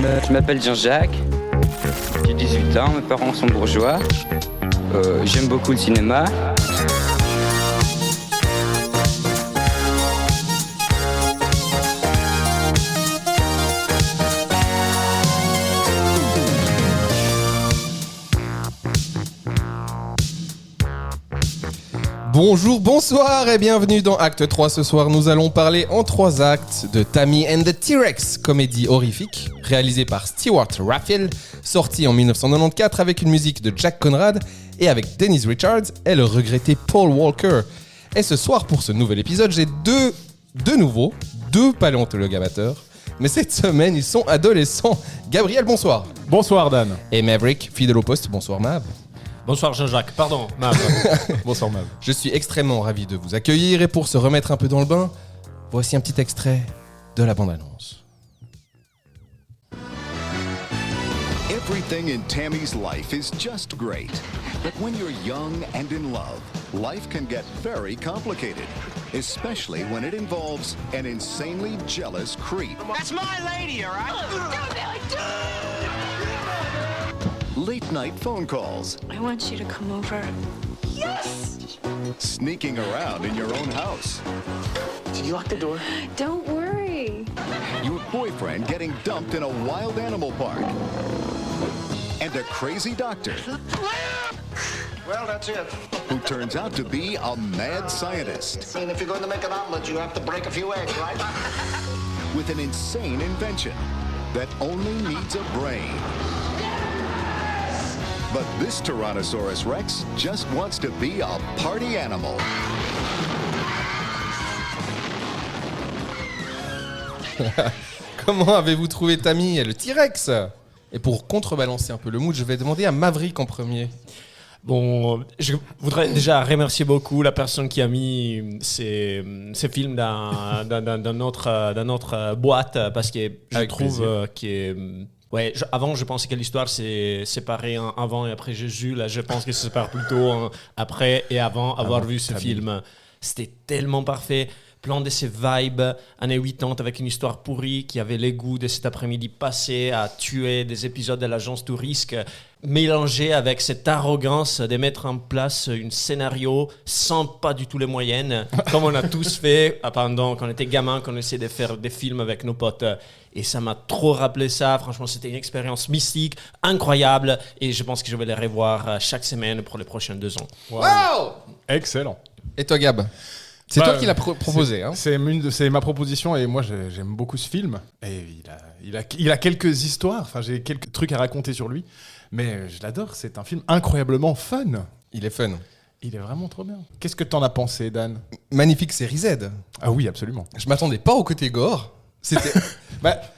Je m'appelle Jean-Jacques, j'ai 18 ans, mes parents sont bourgeois, j'aime beaucoup le cinéma. Bonjour, bonsoir et bienvenue dans Acte 3. Ce soir, nous allons parler en 3 actes de Tammy and the T-Rex, comédie horrifique, réalisée par Stewart Raphael, sortie en 1994 avec une musique de Jack Conrad et avec Dennis Richards et le regretté Paul Walker. Et ce soir, pour ce nouvel épisode, j'ai deux paléontologues amateurs. Mais cette semaine, ils sont adolescents. Gabriel, bonsoir. Bonsoir Dan. Et Maverick, fidèle au poste, bonsoir Mav. Bonsoir Jean-Jacques, pardon, Mav. Bonsoir Mav. Je suis extrêmement ravi de vous accueillir et pour se remettre un peu dans le bain, voici un petit extrait de la bande-annonce. Everything in Tammy's life is just great. But when you're young and in love, life can get very complicated. Especially when it involves an insanely jealous creep. That's my lady, all right? Late night phone calls. I want you to come over. Sneaking around in your own house. Did you lock the door? Don't worry. Your boyfriend getting dumped in a wild animal park. And a crazy doctor Well, that's it. who turns out to be a mad scientist And if you're going to make an omelet, you have to break a few eggs, right? with an insane invention that only needs a brain. But this Tyrannosaurus Rex just wants to be a party animal. Comment avez-vous trouvé Tammy et le T-Rex ? Et pour contrebalancer un peu le mood, je vais demander à Maverick en premier. Bon, je voudrais déjà remercier beaucoup la personne qui a mis ces films dans notre boîte parce que je Avec trouve plaisir. avant, je pensais que l'histoire s'est séparée avant et après Jésus. Là, je pense que ça se sépare plutôt après et avant avoir vu ce film. C'était tellement parfait. Plein de ces vibes années 80 avec une histoire pourrie qui avait les goûts de cet après-midi passé à tuer des épisodes de l'agence Tourisque, mélangé avec cette arrogance de mettre en place un scénario sans pas du tout les moyens, comme on a tous fait pendant qu'on était gamin, qu'on essayait de faire des films avec nos potes. Et ça m'a trop rappelé ça. Franchement, c'était une expérience mystique, incroyable. Et je pense que je vais les revoir chaque semaine pour les prochains 2 ans. Wow ! Excellent. Et toi Gab ? C'est Bah, toi qui l'as proposé. Hein. C'est ma proposition et moi j'aime beaucoup ce film. Et il a quelques histoires, enfin j'ai quelques trucs à raconter sur lui. Mais je l'adore, c'est un film incroyablement fun. Il est fun. Il est vraiment trop bien. Qu'est-ce que t'en as pensé Dan ? Magnifique série Z. Ah oui, absolument. Je m'attendais pas au côté gore. C'était...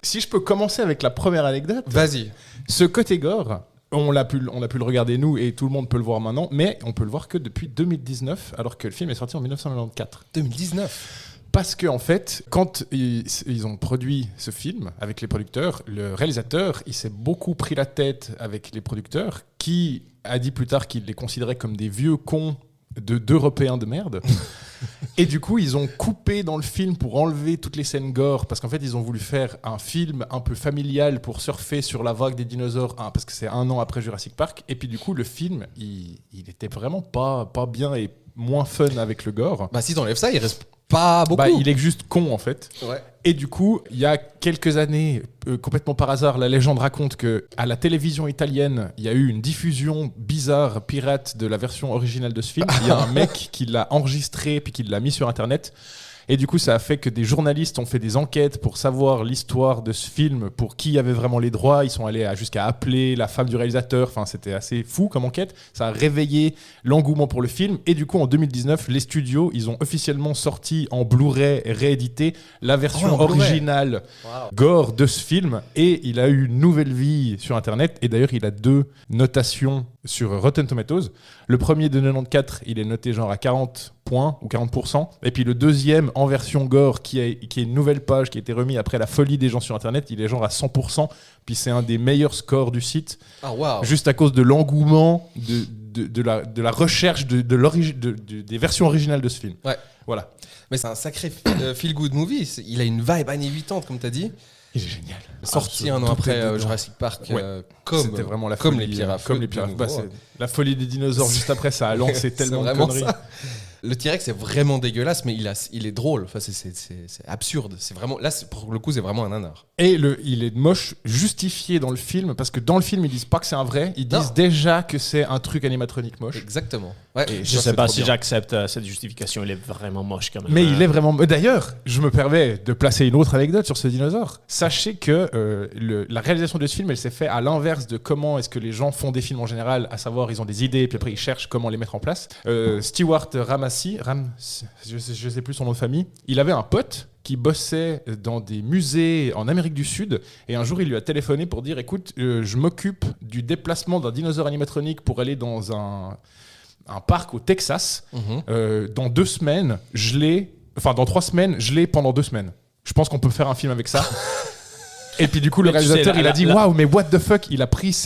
Si je peux commencer avec la première anecdote. Vas-y. Ce côté gore, on l'a pu le regarder nous et tout le monde peut le voir maintenant, mais on peut le voir que depuis 2019, alors que le film est sorti en 1994. 2019. Parce que en fait, quand ils ont produit ce film avec les producteurs, le réalisateur, il s'est beaucoup pris la tête avec les producteurs, qui a dit plus tard qu'il les considérait comme des vieux cons d'Européens de merde. Et du coup, ils ont coupé dans le film pour enlever toutes les scènes gore, parce qu'en fait, ils ont voulu faire un film un peu familial pour surfer sur la vague des dinosaures, parce que c'est 1 an après Jurassic Park. Et puis du coup, le film, il était vraiment pas bien et moins fun avec le gore. Bah si t'enlèves ça, il reste pas beaucoup. Bah, il est juste con en fait. Ouais. Et du coup, il y a quelques années, complètement par hasard, la légende raconte que à la télévision italienne, il y a eu une diffusion bizarre, pirate de la version originale de ce film. Il y a un mec qui l'a enregistré puis qui l'a mis sur Internet. Et du coup, ça a fait que des journalistes ont fait des enquêtes pour savoir l'histoire de ce film, pour qui avait vraiment les droits. Ils sont allés jusqu'à appeler la femme du réalisateur. Enfin, c'était assez fou comme enquête. Ça a réveillé l'engouement pour le film. Et du coup, en 2019, les studios, ils ont officiellement sorti en Blu-ray réédité la version originale gore de ce film. Et il a eu une nouvelle vie sur Internet. Et d'ailleurs, il a 2 notations sur Rotten Tomatoes. Le premier de 94, il est noté genre à 40 points ou 40%. Et puis le deuxième, en version gore, qui est une nouvelle page qui a été remise après la folie des gens sur Internet, il est genre à 100%. Puis c'est un des meilleurs scores du site. Ah wow. Juste à cause de l'engouement de la recherche des versions originales de ce film. Ouais. Voilà. Mais c'est un sacré feel-good movie. Il a une vibe années 80, comme t'as dit. Il est génial. Sorti un an Tout après est dedans. Jurassic Park, Ouais. C'était vraiment la comme folie, les pires comme les pires. Bah, c'est la folie des dinosaures juste après, ça a lancé tellement de vraiment conneries. ça. Le T-Rex est vraiment dégueulasse, mais il est drôle. Enfin, c'est absurde. C'est vraiment là, pour le coup, c'est vraiment un nanar. Et il est moche justifié dans le film parce que dans le film ils disent pas que c'est un vrai, ils disent Non. déjà que c'est un truc animatronique moche. Exactement. Ouais. Et Je ça, sais c'est pas trop si bien. j'accepte cette justification, il est vraiment moche quand même. Mais il est vraiment. D'ailleurs, je me permets de placer une autre anecdote sur ce dinosaure. Sachez que la réalisation de ce film, elle s'est faite à l'inverse de comment est-ce que les gens font des films en général, à savoir ils ont des idées puis après ils cherchent comment les mettre en place. Stewart Ramassi, je sais plus son nom de famille, il avait un pote qui bossait dans des musées en Amérique du Sud et un jour il lui a téléphoné pour dire écoute, je m'occupe du déplacement d'un dinosaure animatronique pour aller dans un parc au Texas. Dans 2 semaines, dans 3 semaines, je l'ai pendant 2 semaines. Je pense qu'on peut faire un film avec ça. Et puis du coup, le Mais tu réalisateur, sais, il a dit waouh, mais what the fuck. Il a pris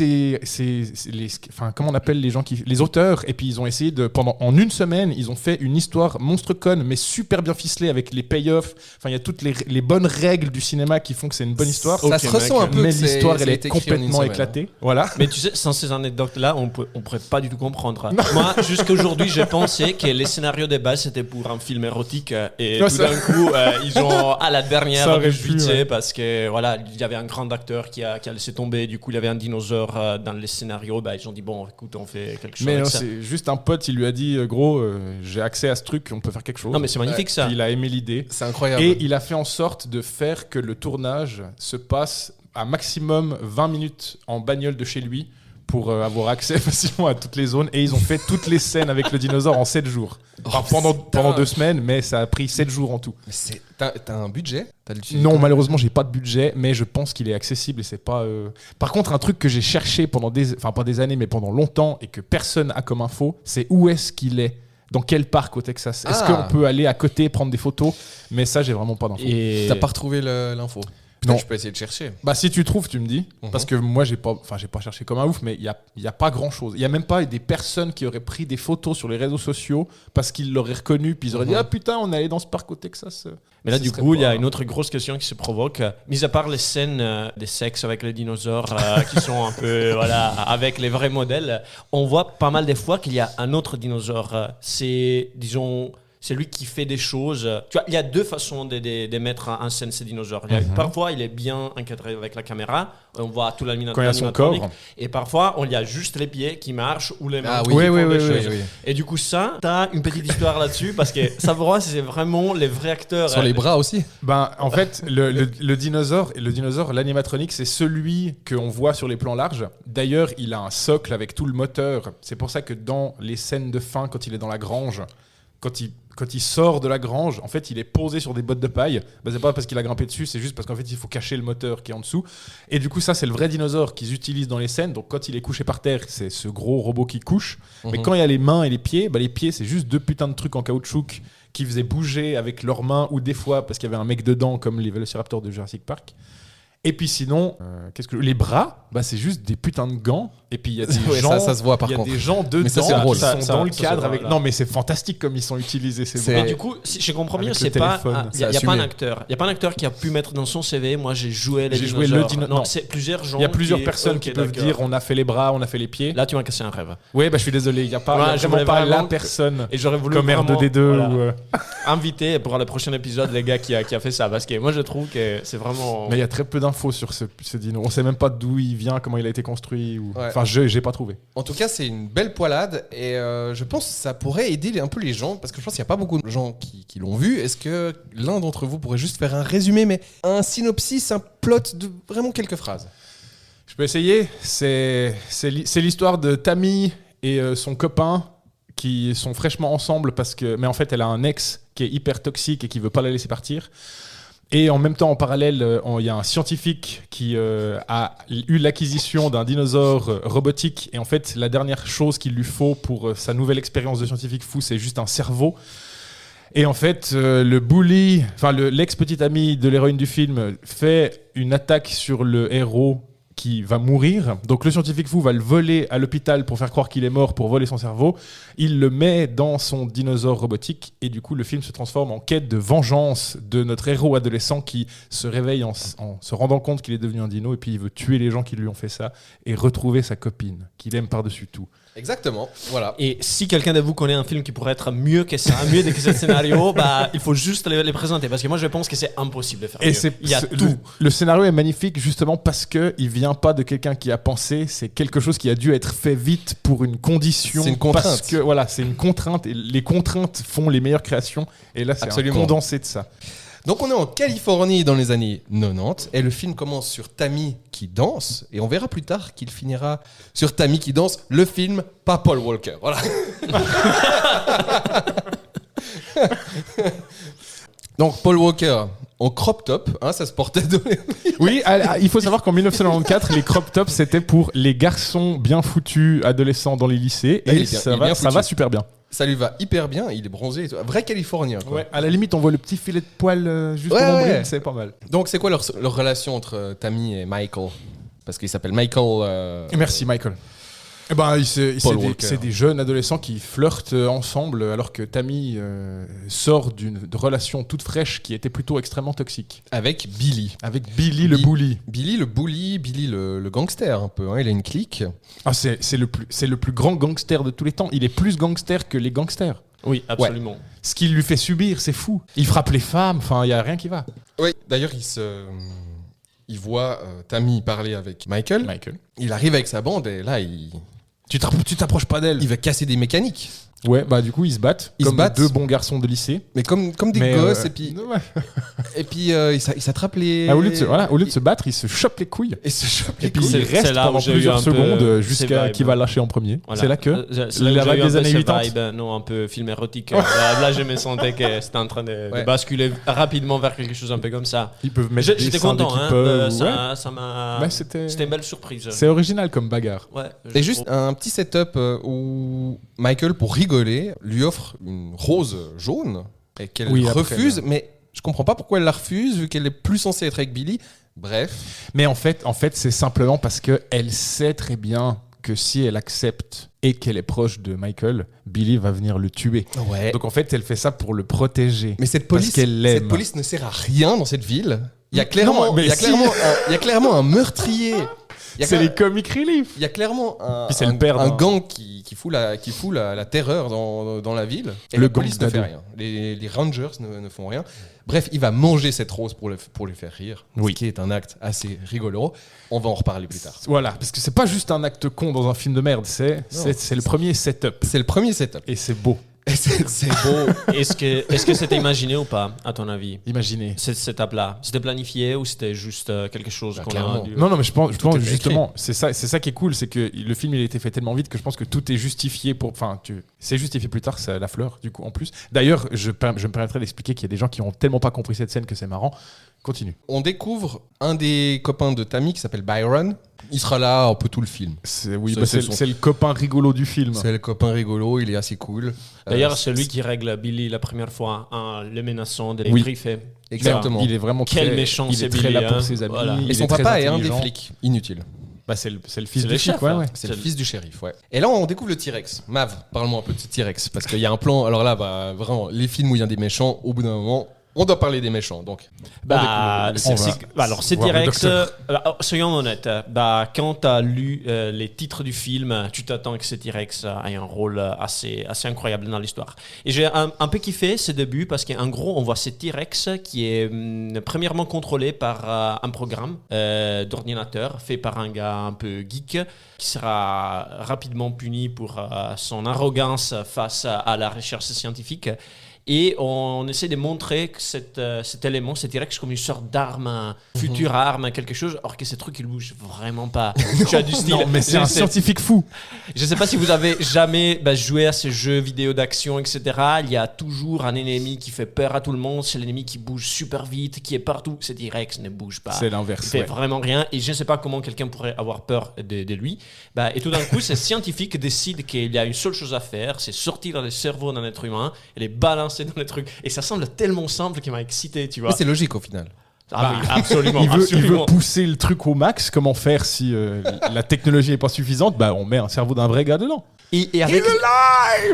comment on appelle les auteurs, et puis ils ont essayé en 1 semaine, ils ont fait une histoire monstre conne, mais super bien ficelée avec les payoffs. Enfin, il y a toutes les bonnes règles du cinéma qui font que c'est une bonne histoire. Ça se ressent un peu. Mais que l'histoire, ça elle a est été écrit en une complètement semaine, éclatée. Voilà. Mais tu sais, sans ces anecdotes-là, on pourrait pas du tout comprendre. Moi, jusqu'à aujourd'hui, j'ai pensé que les scénarios de base c'était pour un film érotique et Ouais, tout ça- d'un coup, ils ont à la Ça dernière aurait dû pu, switcher ouais. parce que voilà, il y avait un grand acteur qui a laissé tomber. Du coup, il y avait un dinosaure dans les scénarios. Bah, ils ont dit bon, écoute, on fait quelque chose. Mais avec non, ça. c'est juste un pote, il lui a dit gros, j'ai accès à ce truc, on peut faire quelque chose. Non, mais c'est magnifique ça. Puis il a aimé l'idée. C'est incroyable. Et il a fait en sorte de faire que le tournage se passe à maximum 20 minutes en bagnole de chez lui pour avoir accès facilement à toutes les zones. Et ils ont fait toutes les scènes avec le dinosaure en 7 jours. Enfin, pendant 2 semaines, mais ça a pris 7 jours en tout. T'as un budget? Non, malheureusement, j'ai pas de budget, mais je pense qu'il est accessible et c'est pas. Par contre, un truc que j'ai cherché pendant pas des années, mais pendant longtemps et que personne a comme info, c'est où est-ce qu'il est. Dans quel parc au Texas? Est-ce qu'on peut aller à côté prendre des photos? Mais ça, j'ai vraiment pas d'infos. Et T'as pas retrouvé l'info? Non. Je peux essayer de chercher. Bah si tu trouves, tu me dis. Parce que moi, j'ai pas cherché comme un ouf, mais il y a pas grand chose. Il y a même pas des personnes qui auraient pris des photos sur les réseaux sociaux parce qu'ils l'auraient reconnu, puis ils auraient dit ah putain, on est allé dans ce parc au Texas. Mais là, Ce du serait coup, il y a pas- une autre grosse question qui se provoque. Mis à part les scènes des sexes avec les dinosaures qui sont un peu, voilà, avec les vrais modèles, on voit pas mal des fois qu'il y a un autre dinosaure. C'est, disons, c'est lui qui fait des choses. Tu vois, il y a 2 façons de mettre en scène ces dinosaures. Parfois, il est bien encadré avec la caméra. On voit tout Quand il y a son l'animatronique. corps. Et parfois, il y a juste les pieds qui marchent ou les mains Ah qui oui, font oui, des oui, choses. oui. Et du coup, ça, t'as une petite histoire là-dessus parce que ça, pour moi, c'est vraiment les vrais acteurs. Sur les bras aussi? Ben, en fait, le dinosaure, l'animatronique, c'est celui qu'on voit sur les plans larges. D'ailleurs, il a un socle avec tout le moteur. C'est pour ça que dans les scènes de fin, quand il est dans la grange, quand il sort de la grange, en fait, il est posé sur des bottes de paille. Ben, c'est pas parce qu'il a grimpé dessus, c'est juste parce qu'en fait, il faut cacher le moteur qui est en dessous. Et du coup, ça, c'est le vrai dinosaure qu'ils utilisent dans les scènes. Donc, quand il est couché par terre, c'est ce gros robot qui couche. Mais quand il y a les mains et les pieds, ben, les pieds, c'est juste 2 putains de trucs en caoutchouc qui faisaient bouger avec leurs mains ou des fois parce qu'il y avait un mec dedans, comme les vélociraptors de Jurassic Park. Et puis sinon, les bras, bah c'est juste des putains de gants. Et puis il y a des Ouais, gens, ça se voit par il y a contre. des gens dedans Mais ça, c'est drôle. qui sont Ça, dans le ça, cadre ça, avec. là. Non, mais c'est fantastique comme ils sont utilisés ces C'est- bras. Mais du coup, si je comprends bien, Avec c'est le pas. téléphone, Il n'y a, c'est pas un assumé. acteur. Il y a pas un acteur qui a pu mettre dans son CV. Moi, j'ai joué les J'ai joué dinosaures. le dino- Non, non. c'est plusieurs gens. Il y a plusieurs qui- personnes Ok, qui peuvent d'accord. dire on a fait les bras, on a fait les pieds. Là, tu m'as cassé un rêve. Ouais, bah je suis désolé, il y a pas, Ouais, il y a je vraiment voulais pas vraiment la que- personne Et j'aurais voulu comme vraiment, R2D2 voilà, ou. inviter pour le prochain épisode les gars qui a fait ça parce que moi je trouve que c'est vraiment. Mais il y a très peu d'infos sur ce dino. On sait même pas d'où il vient, comment il a été construit. Ouais. Enfin, j'ai pas trouvé. En tout cas, c'est une belle poilade et je pense que ça pourrait aider un peu les gens parce que je pense qu'il n'y a pas beaucoup de gens qui l'ont vu. Est-ce que l'un d'entre vous pourrait juste faire un résumé, mais un synopsis, un plot de vraiment quelques phrases? Je peux essayer. C'est l'histoire de Tammy et son copain qui sont fraîchement ensemble mais en fait elle a un ex qui est hyper toxique et qui veut pas la laisser partir. Et en même temps, en parallèle, il y a un scientifique qui a eu l'acquisition d'un dinosaure robotique. Et en fait, la dernière chose qu'il lui faut pour sa nouvelle expérience de scientifique fou, c'est juste un cerveau. Et en fait, le bully, l'ex-petit ami de l'héroïne du film, fait une attaque sur le héros qui va mourir. Donc le scientifique fou va le voler à l'hôpital pour faire croire qu'il est mort, pour voler son cerveau. Il le met dans son dinosaure robotique et du coup le film se transforme en quête de vengeance de notre héros adolescent qui se réveille en se rendant compte qu'il est devenu un dino et puis il veut tuer les gens qui lui ont fait ça et retrouver sa copine qu'il aime par-dessus tout. Exactement, voilà. Et si quelqu'un de vous connaît un film qui pourrait être mieux que ça, mieux que ce scénario, bah, il faut juste les présenter. Parce que moi, je pense que c'est impossible de faire mieux. Il y a tout. Le scénario est magnifique justement parce qu'il vient pas de quelqu'un qui a pensé. C'est quelque chose qui a dû être fait vite pour une condition. C'est une contrainte. Parce que voilà, c'est une contrainte. Et les contraintes font les meilleures créations. Et là, c'est Absolument. un condensé de ça. Donc on est en Californie dans les années 90 et le film commence sur Tammy qui danse et on verra plus tard qu'il finira sur Tammy qui danse, le film, pas Paul Walker. Voilà. Donc Paul Walker en crop top, hein, ça se portait de... Oui, il faut savoir qu'en 1994, les crop tops c'était pour les garçons bien foutus adolescents dans les lycées Ah, il et est bien- ça il est bien va foutu. super bien. Ça lui va hyper bien, il est bronzé et tout. Vrai Californien quoi. Ouais, à la limite, on voit le petit filet de poil juste Ouais, au nombril, ouais. c'est pas mal. Donc c'est quoi leur relation entre Tammy et Michael? Parce qu'il s'appelle Michael... Merci Michael. Eh ben, Paul Walker. c'est des jeunes adolescents qui flirtent ensemble alors que Tammy sort d'une relation toute fraîche qui était plutôt extrêmement toxique. Avec Billy. Avec Billy le bully. Billy le bully, Billy le gangster un peu, hein. Il a une clique. Ah, c'est le plus grand gangster de tous les temps. Il est plus gangster que les gangsters. Oui, absolument. Ce qu'il lui fait subir, c'est fou. Il frappe les femmes, enfin, il n'y a rien qui va. Oui, d'ailleurs, il voit Tammy parler avec Michael. Il arrive avec sa bande et là, Tu t'approches pas d'elle. il va casser des mécaniques. Ouais, bah du coup, ils se battent. Ils comme se battent. deux bons garçons de lycée. Mais comme des Mais, gosses, et puis il s'attrape les... au lieu de se battre, ils se chopent les couilles. Et se chope Et les puis couilles. il reste c'est là où pendant j'ai eu plusieurs un peu secondes ces jusqu'à vibes. qui va lâcher en premier. Voilà. C'est là que C'est là où la j'ai vague eu un des peu années ce 80. vibe, non, un peu film érotique. Là, je me sentais que c'était en train de Ouais. basculer rapidement vers quelque chose un peu comme ça. Ils peuvent mettre des J'étais seins dès content, qu'ils hein, peuvent, ouais. ça m'a. Ouais, c'était C'était une belle surprise. c'est original comme bagarre. Ouais, Et juste un petit setup où Michael, pour rigoler, lui offre une rose jaune et qu'elle Oui, après, refuse, mais je comprends pas pourquoi elle la refuse vu qu'elle est plus censée être avec Billy. Bref, Mais en fait, c'est simplement parce que elle sait très bien que si elle accepte et qu'elle est proche de Michael, Billy va venir le tuer. ouais. Donc en fait, elle fait ça pour le protéger. Mais cette parce police, qu'elle l'aime. cette police ne sert à rien dans cette ville. Il y a clairement, Non, mais il y a si. il y a clairement un meurtrier. Il y a C'est clair- les comic relief. il y a clairement un, Puis c'est le père un d'un- gang qui fout la terreur dans la ville. Et Le la police gang ne fait d'ado. rien. Les Rangers ne font rien. Bref, il va manger cette rose pour les faire rire. Oui. Ce qui est un acte assez rigolo. On va en reparler plus tard. Voilà, parce que c'est pas juste un acte con dans un film de merde, c'est le premier setup. C'est le premier setup. Et c'est beau. Et c'est beau. Est-ce que c'était imaginé ou pas, à ton avis, Imaginez. cette étape-là? C'était planifié ou c'était juste quelque chose Bah, qu'on clairement. a dû... Non, mais je pense est justement, c'est ça qui est cool, c'est que le film il a été fait tellement vite que je pense que tout est justifié pour. Enfin, c'est justifié plus tard, c'est la fleur, du coup, en plus. D'ailleurs, je me permettrai d'expliquer qu'il y a des gens qui ont tellement pas compris cette scène que c'est marrant. Continue. On découvre un des copains de Tammy qui s'appelle Byron. Il sera là un peu tout le film. C'est son- le copain rigolo du film. C'est le copain rigolo, il est assez cool. D'ailleurs, c'est lui qui règle Billy la première fois, hein, le menaçant de les Oui. griffes. Exactement. Il est vraiment Quel très, méchant il c'est est très Billy, là pour hein. ses amis. Voilà. il Et son est très papa est un des intelligent. flics. Inutile. Bah, c'est le fils C'est du le flic, chef, ouais, hein. ouais. C'est le fils du shérif, ouais. Et là, on découvre le T-Rex. Mav, parle-moi un peu de ce T-Rex. Parce qu'il y a un plan. Alors là, bah, vraiment, les films où il y a des méchants, au bout d'un moment, on doit parler des méchants. Donc, Bah, on va alors c'est voir le T-Rex. docteur. Soyons honnêtes. Bah, quand tu as lu les titres du film, tu t'attends que ce T-Rex ait un rôle assez incroyable dans l'histoire. Et j'ai un peu kiffé ce début parce qu'en gros, on voit ce T-Rex qui est premièrement contrôlé par un programme d'ordinateur fait par un gars un peu geek qui sera rapidement puni pour son arrogance face à la recherche scientifique. Et on essaie de montrer que cet élément, cet T-Rex, comme une sorte d'arme, future arme, quelque chose, alors que ces trucs, ils bougent vraiment pas. Tu as du style. Non, mais c'est un scientifique fou. Je sais pas si vous avez jamais joué à ces jeux vidéo d'action, etc. Il y a toujours un ennemi qui fait peur à tout le monde. C'est l'ennemi qui bouge super vite, qui est partout. Ce T-Rex ne bouge pas. C'est l'inverse, Il fait ouais. vraiment rien. Et je ne sais pas comment quelqu'un pourrait avoir peur de lui. Et tout d'un coup, ces scientifiques décident qu'il y a une seule chose à faire, c'est sortir le cerveau d'un être humain et les balancer dans les trucs. Et ça semble tellement simple qui m'a excité, tu vois. mais c'est logique au final. Ah oui, absolument. Il veut absolument. pousser le truc au max. Comment faire si la technologie n'est pas suffisante? Bah, on met un cerveau d'un vrai gars dedans. Et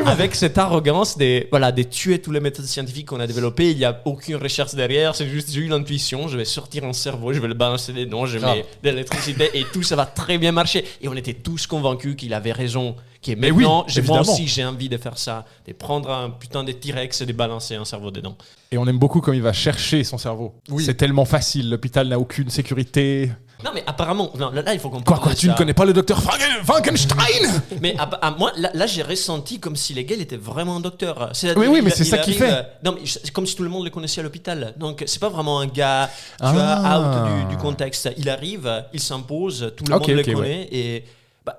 avec cette arrogance de tuer toutes les méthodes scientifiques qu'on a développées, il n'y a aucune recherche derrière, c'est juste j'ai eu l'intuition, je vais sortir un cerveau, je vais le balancer dedans, je mets de l'électricité et tout ça va très bien marcher. Et on était tous convaincus qu'il avait raison, Mais oui, moi évidemment. aussi j'ai envie de faire ça, de prendre un putain de T-Rex et de balancer un cerveau dedans. Et on aime beaucoup comme il va chercher son cerveau. Oui. C'est tellement facile. L'hôpital n'a aucune sécurité. Non mais apparemment, non, là il faut qu'on Quoi, parle de tu ne ça. connais pas le docteur Frankenstein? Mais moi, là j'ai ressenti comme si les gars il était vraiment un docteur. Oui, mais c'est ça qu'il fait. Non, mais c'est comme si tout le monde le connaissait à l'hôpital. Donc c'est pas vraiment un gars, tu vois, out du contexte. Il arrive, il s'impose, tout le monde le connaît et.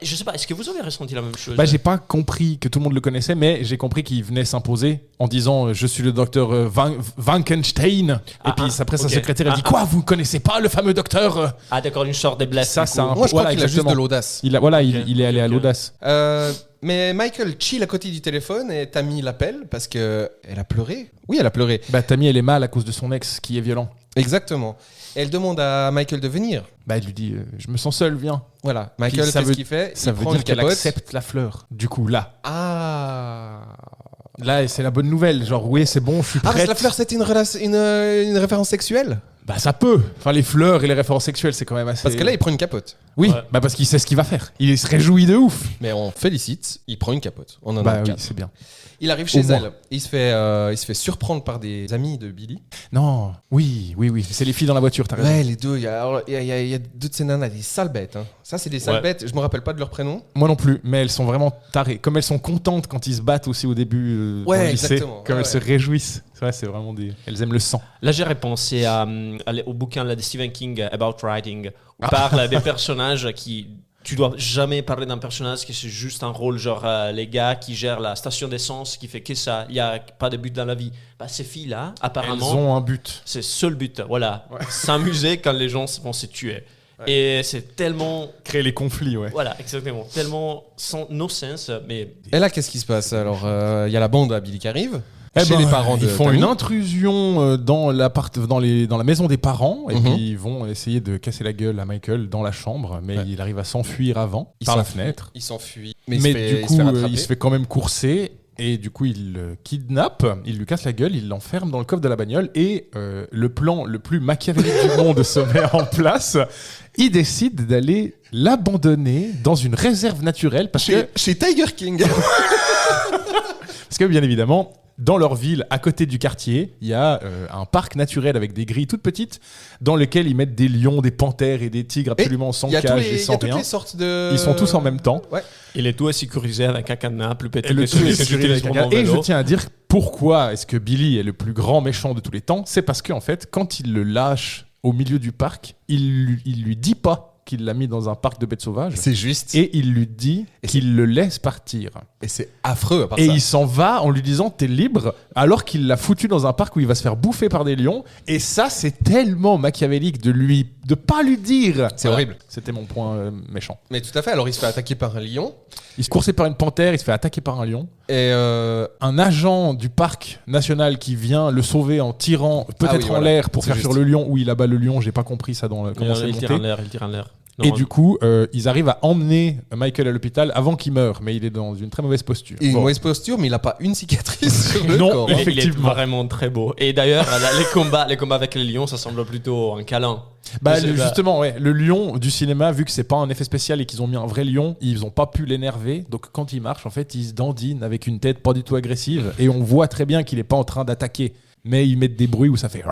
Je sais pas, est-ce que vous avez ressenti la même chose? J'ai pas compris que tout le monde le connaissait, mais j'ai compris qu'il venait s'imposer en disant je suis le docteur Frankenstein. Et puis après sa secrétaire a dit quoi, vous connaissez pas le fameux docteur? Ah d'accord, une sorte de blesse. Ça, c'est un Moi, je crois qu'il a juste exactement. de l'audace. Il est allé à l'audace. Mais Michael chill à côté du téléphone et Tammy l'appelle parce que elle a pleuré. Oui, elle a pleuré. Tammy, elle est mal à cause de son ex qui est violent. Exactement. Elle demande à Michael de venir. Elle lui dit je me sens seul, viens. Voilà. Michael, Puis ça fait veut- ce qu'il fait. Ça il veut prend dire une qu'elle capote. accepte la fleur. Du coup, là, Ah. c'est la bonne nouvelle. Genre, oui, c'est bon, je suis Ah, parce prête. que la fleur, c'était une référence sexuelle. Ça peut. Enfin, les fleurs et les références sexuelles, c'est quand même assez. Parce que là, il prend une capote. Oui, Ouais. parce qu'il sait ce qu'il va faire. Il se réjouit de ouf. Mais on félicite, il prend une capote. On en a Bah oui, quatre. c'est bien. Il arrive chez Au moins. elle. Il se fait surprendre par des amis de Billy. Non, oui. C'est les filles dans la voiture, t'as raison. Ouais, les deux. Il y a deux de ces nanas, des sales bêtes. Hein. Ça, c'est des sales Ouais. bêtes. Je me rappelle pas de leur prénom. Moi non plus, mais elles sont vraiment tarées. Comme elles sont contentes quand ils se battent aussi au début dans Ouais, le lycée. exactement. Comme Ouais, elles se réjouissent. C'est vraiment des. Elles aiment le sang. Là, j'ai repensé au bouquin là, de Stephen King, About Writing, où parle des personnages qui. Tu dois jamais parler d'un personnage qui c'est juste un rôle, genre les gars qui gèrent la station d'essence, qui fait que ça, il n'y a pas de but dans la vie. Ces filles-là, Elles apparemment, ont un but. c'est seul but, voilà, s'amuser quand les gens vont se tuer. Et c'est tellement, Créer les conflits, ouais. voilà, exactement, tellement sans no sense, mais Et là, qu'est-ce qui se passe? Alors, il y a la bande à Billy qui arrive. Chez les parents de ils font Tammy. une intrusion dans la maison des parents et Mhm. puis ils vont essayer de casser la gueule à Michael dans la chambre, mais Ouais. il arrive à s'enfuir avant Il par la s'enfuit. fenêtre. Il s'enfuit. Mais il se fait- du il coup, se fait rattraper. il se fait quand même courser et du coup, il le kidnappe, il lui casse la gueule, il l'enferme dans le coffre de la bagnole et le plan le plus machiavélique du monde se met en place. Il décide d'aller l'abandonner dans une réserve naturelle parce Chez Tiger King. que bien évidemment, dans leur ville, à côté du quartier, il y a un parc naturel avec des grilles toutes petites dans lesquelles ils mettent des lions, des panthères et des tigres absolument sans Il y a, cage et il y sans a toutes rien. les sortes de. Ils sont tous en même temps. Ouais. il est tout sécurisé avec un cadenas plus petit Et le que tout celui est que sécurisé j'utilise avec pour un mon gars. Et je vélo. tiens à dire pourquoi est-ce que Billy est le plus grand méchant de tous les temps. C'est parce qu'en fait, quand il le lâche au milieu du parc, il lui dit pas qu'il l'a mis dans un parc de bêtes sauvages. C'est juste. Et il lui dit qu'il le laisse partir. Et c'est affreux à part Et ça. il s'en va en lui disant t'es libre, alors qu'il l'a foutu dans un parc où il va se faire bouffer par des lions. Et ça, c'est tellement machiavélique de pas lui dire. C'est horrible. C'était mon point méchant. Mais tout à fait. Alors, il se fait attaquer par un lion. Il se coursait par une panthère, il se fait attaquer par un lion. Et Un agent du parc national qui vient le sauver en tirant peut-être oui, en voilà. l'air pour C'est faire juste. fuir le lion, où il abat le lion. J'ai pas compris ça dans comment c'est Il tire en monté. l'air, il tire en l'air. Et du coup, ils arrivent à emmener Michael à l'hôpital avant qu'il meure, mais il est dans une très mauvaise posture. une Bon. mauvaise posture, mais il a pas une cicatrice sur le Non, corps. mais- hein. Il est Effectivement. vraiment très beau. Et d'ailleurs, les combats avec les lions, ça semble plutôt un câlin. Justement, ouais, le lion du cinéma, vu que c'est pas un effet spécial et qu'ils ont mis un vrai lion, ils ont pas pu l'énerver. Donc quand il marche, en fait, il se dandine avec une tête pas du tout agressive et on voit très bien qu'il est pas en train d'attaquer. Mais ils mettent des bruits où ça fait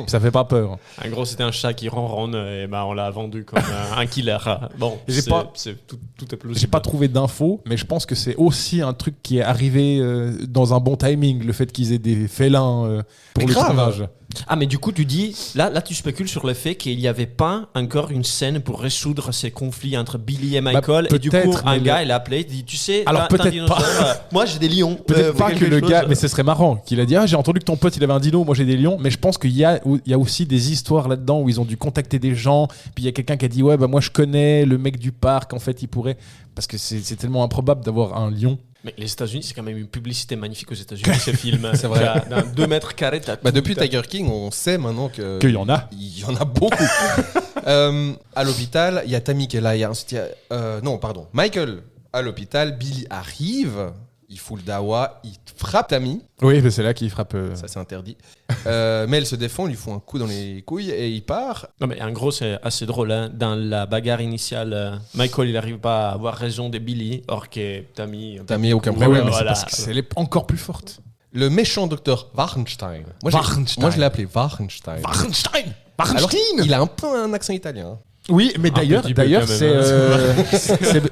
ça fait pas peur. En gros, c'était un chat qui ronronne et on l'a vendu comme un killer. Bon, tout est plausible. J'ai pas trouvé d'infos, mais je pense que c'est aussi un truc qui est arrivé dans un bon timing, le fait qu'ils aient des félins pour Mais le grave. tournage. Ah, mais du coup, tu dis, là, tu spécules sur le fait qu'il n'y avait pas encore une scène pour résoudre ces conflits entre Billy et Michael. Et du coup, peut-être, un mais gars, il a appelé, il dit, tu sais, Alors, t'as un peut-être dinosaure, pas. moi, j'ai des lions. Peut-être pas fais que quelque le chose. gars, mais ce serait marrant qu'il a dit j'ai entendu que ton pote il avait un dino, moi j'ai des lions, mais je pense qu'il y a aussi des histoires là-dedans où ils ont dû contacter des gens, puis il y a quelqu'un qui a dit ouais bah moi je connais le mec du parc, en fait il pourrait, parce que c'est tellement improbable d'avoir un lion. Mais les États-Unis, c'est quand même une publicité magnifique aux États-Unis, ce film. C'est vrai. Dans 2 mètres carrés, t'as tout. Depuis Tiger King, on sait maintenant que Qu'il y en a. Il y en a beaucoup. À l'hôpital, il y a Tammy qui est là. Non, pardon. Michael à l'hôpital. Billy arrive. Il fout le dawa. Il frappe Tammy. Oui, mais c'est là qu'il frappe. Ça, c'est interdit. Mais elle se défend. Il lui fout un coup dans les couilles et il part. Non, mais en gros, c'est assez drôle. Hein. Dans la bagarre initiale, Michael, il n'arrive pas à avoir raison de Billy, or que Tammy. Tammy, aucun Mais problème. ouais, mais voilà. c'est parce que c'est les encore plus forte. Le méchant docteur Warnstein. Moi, je l'ai appelé Warnstein. Warnstein. Alors, il a un peu un accent italien. Oui, mais d'ailleurs, petit peu quand même,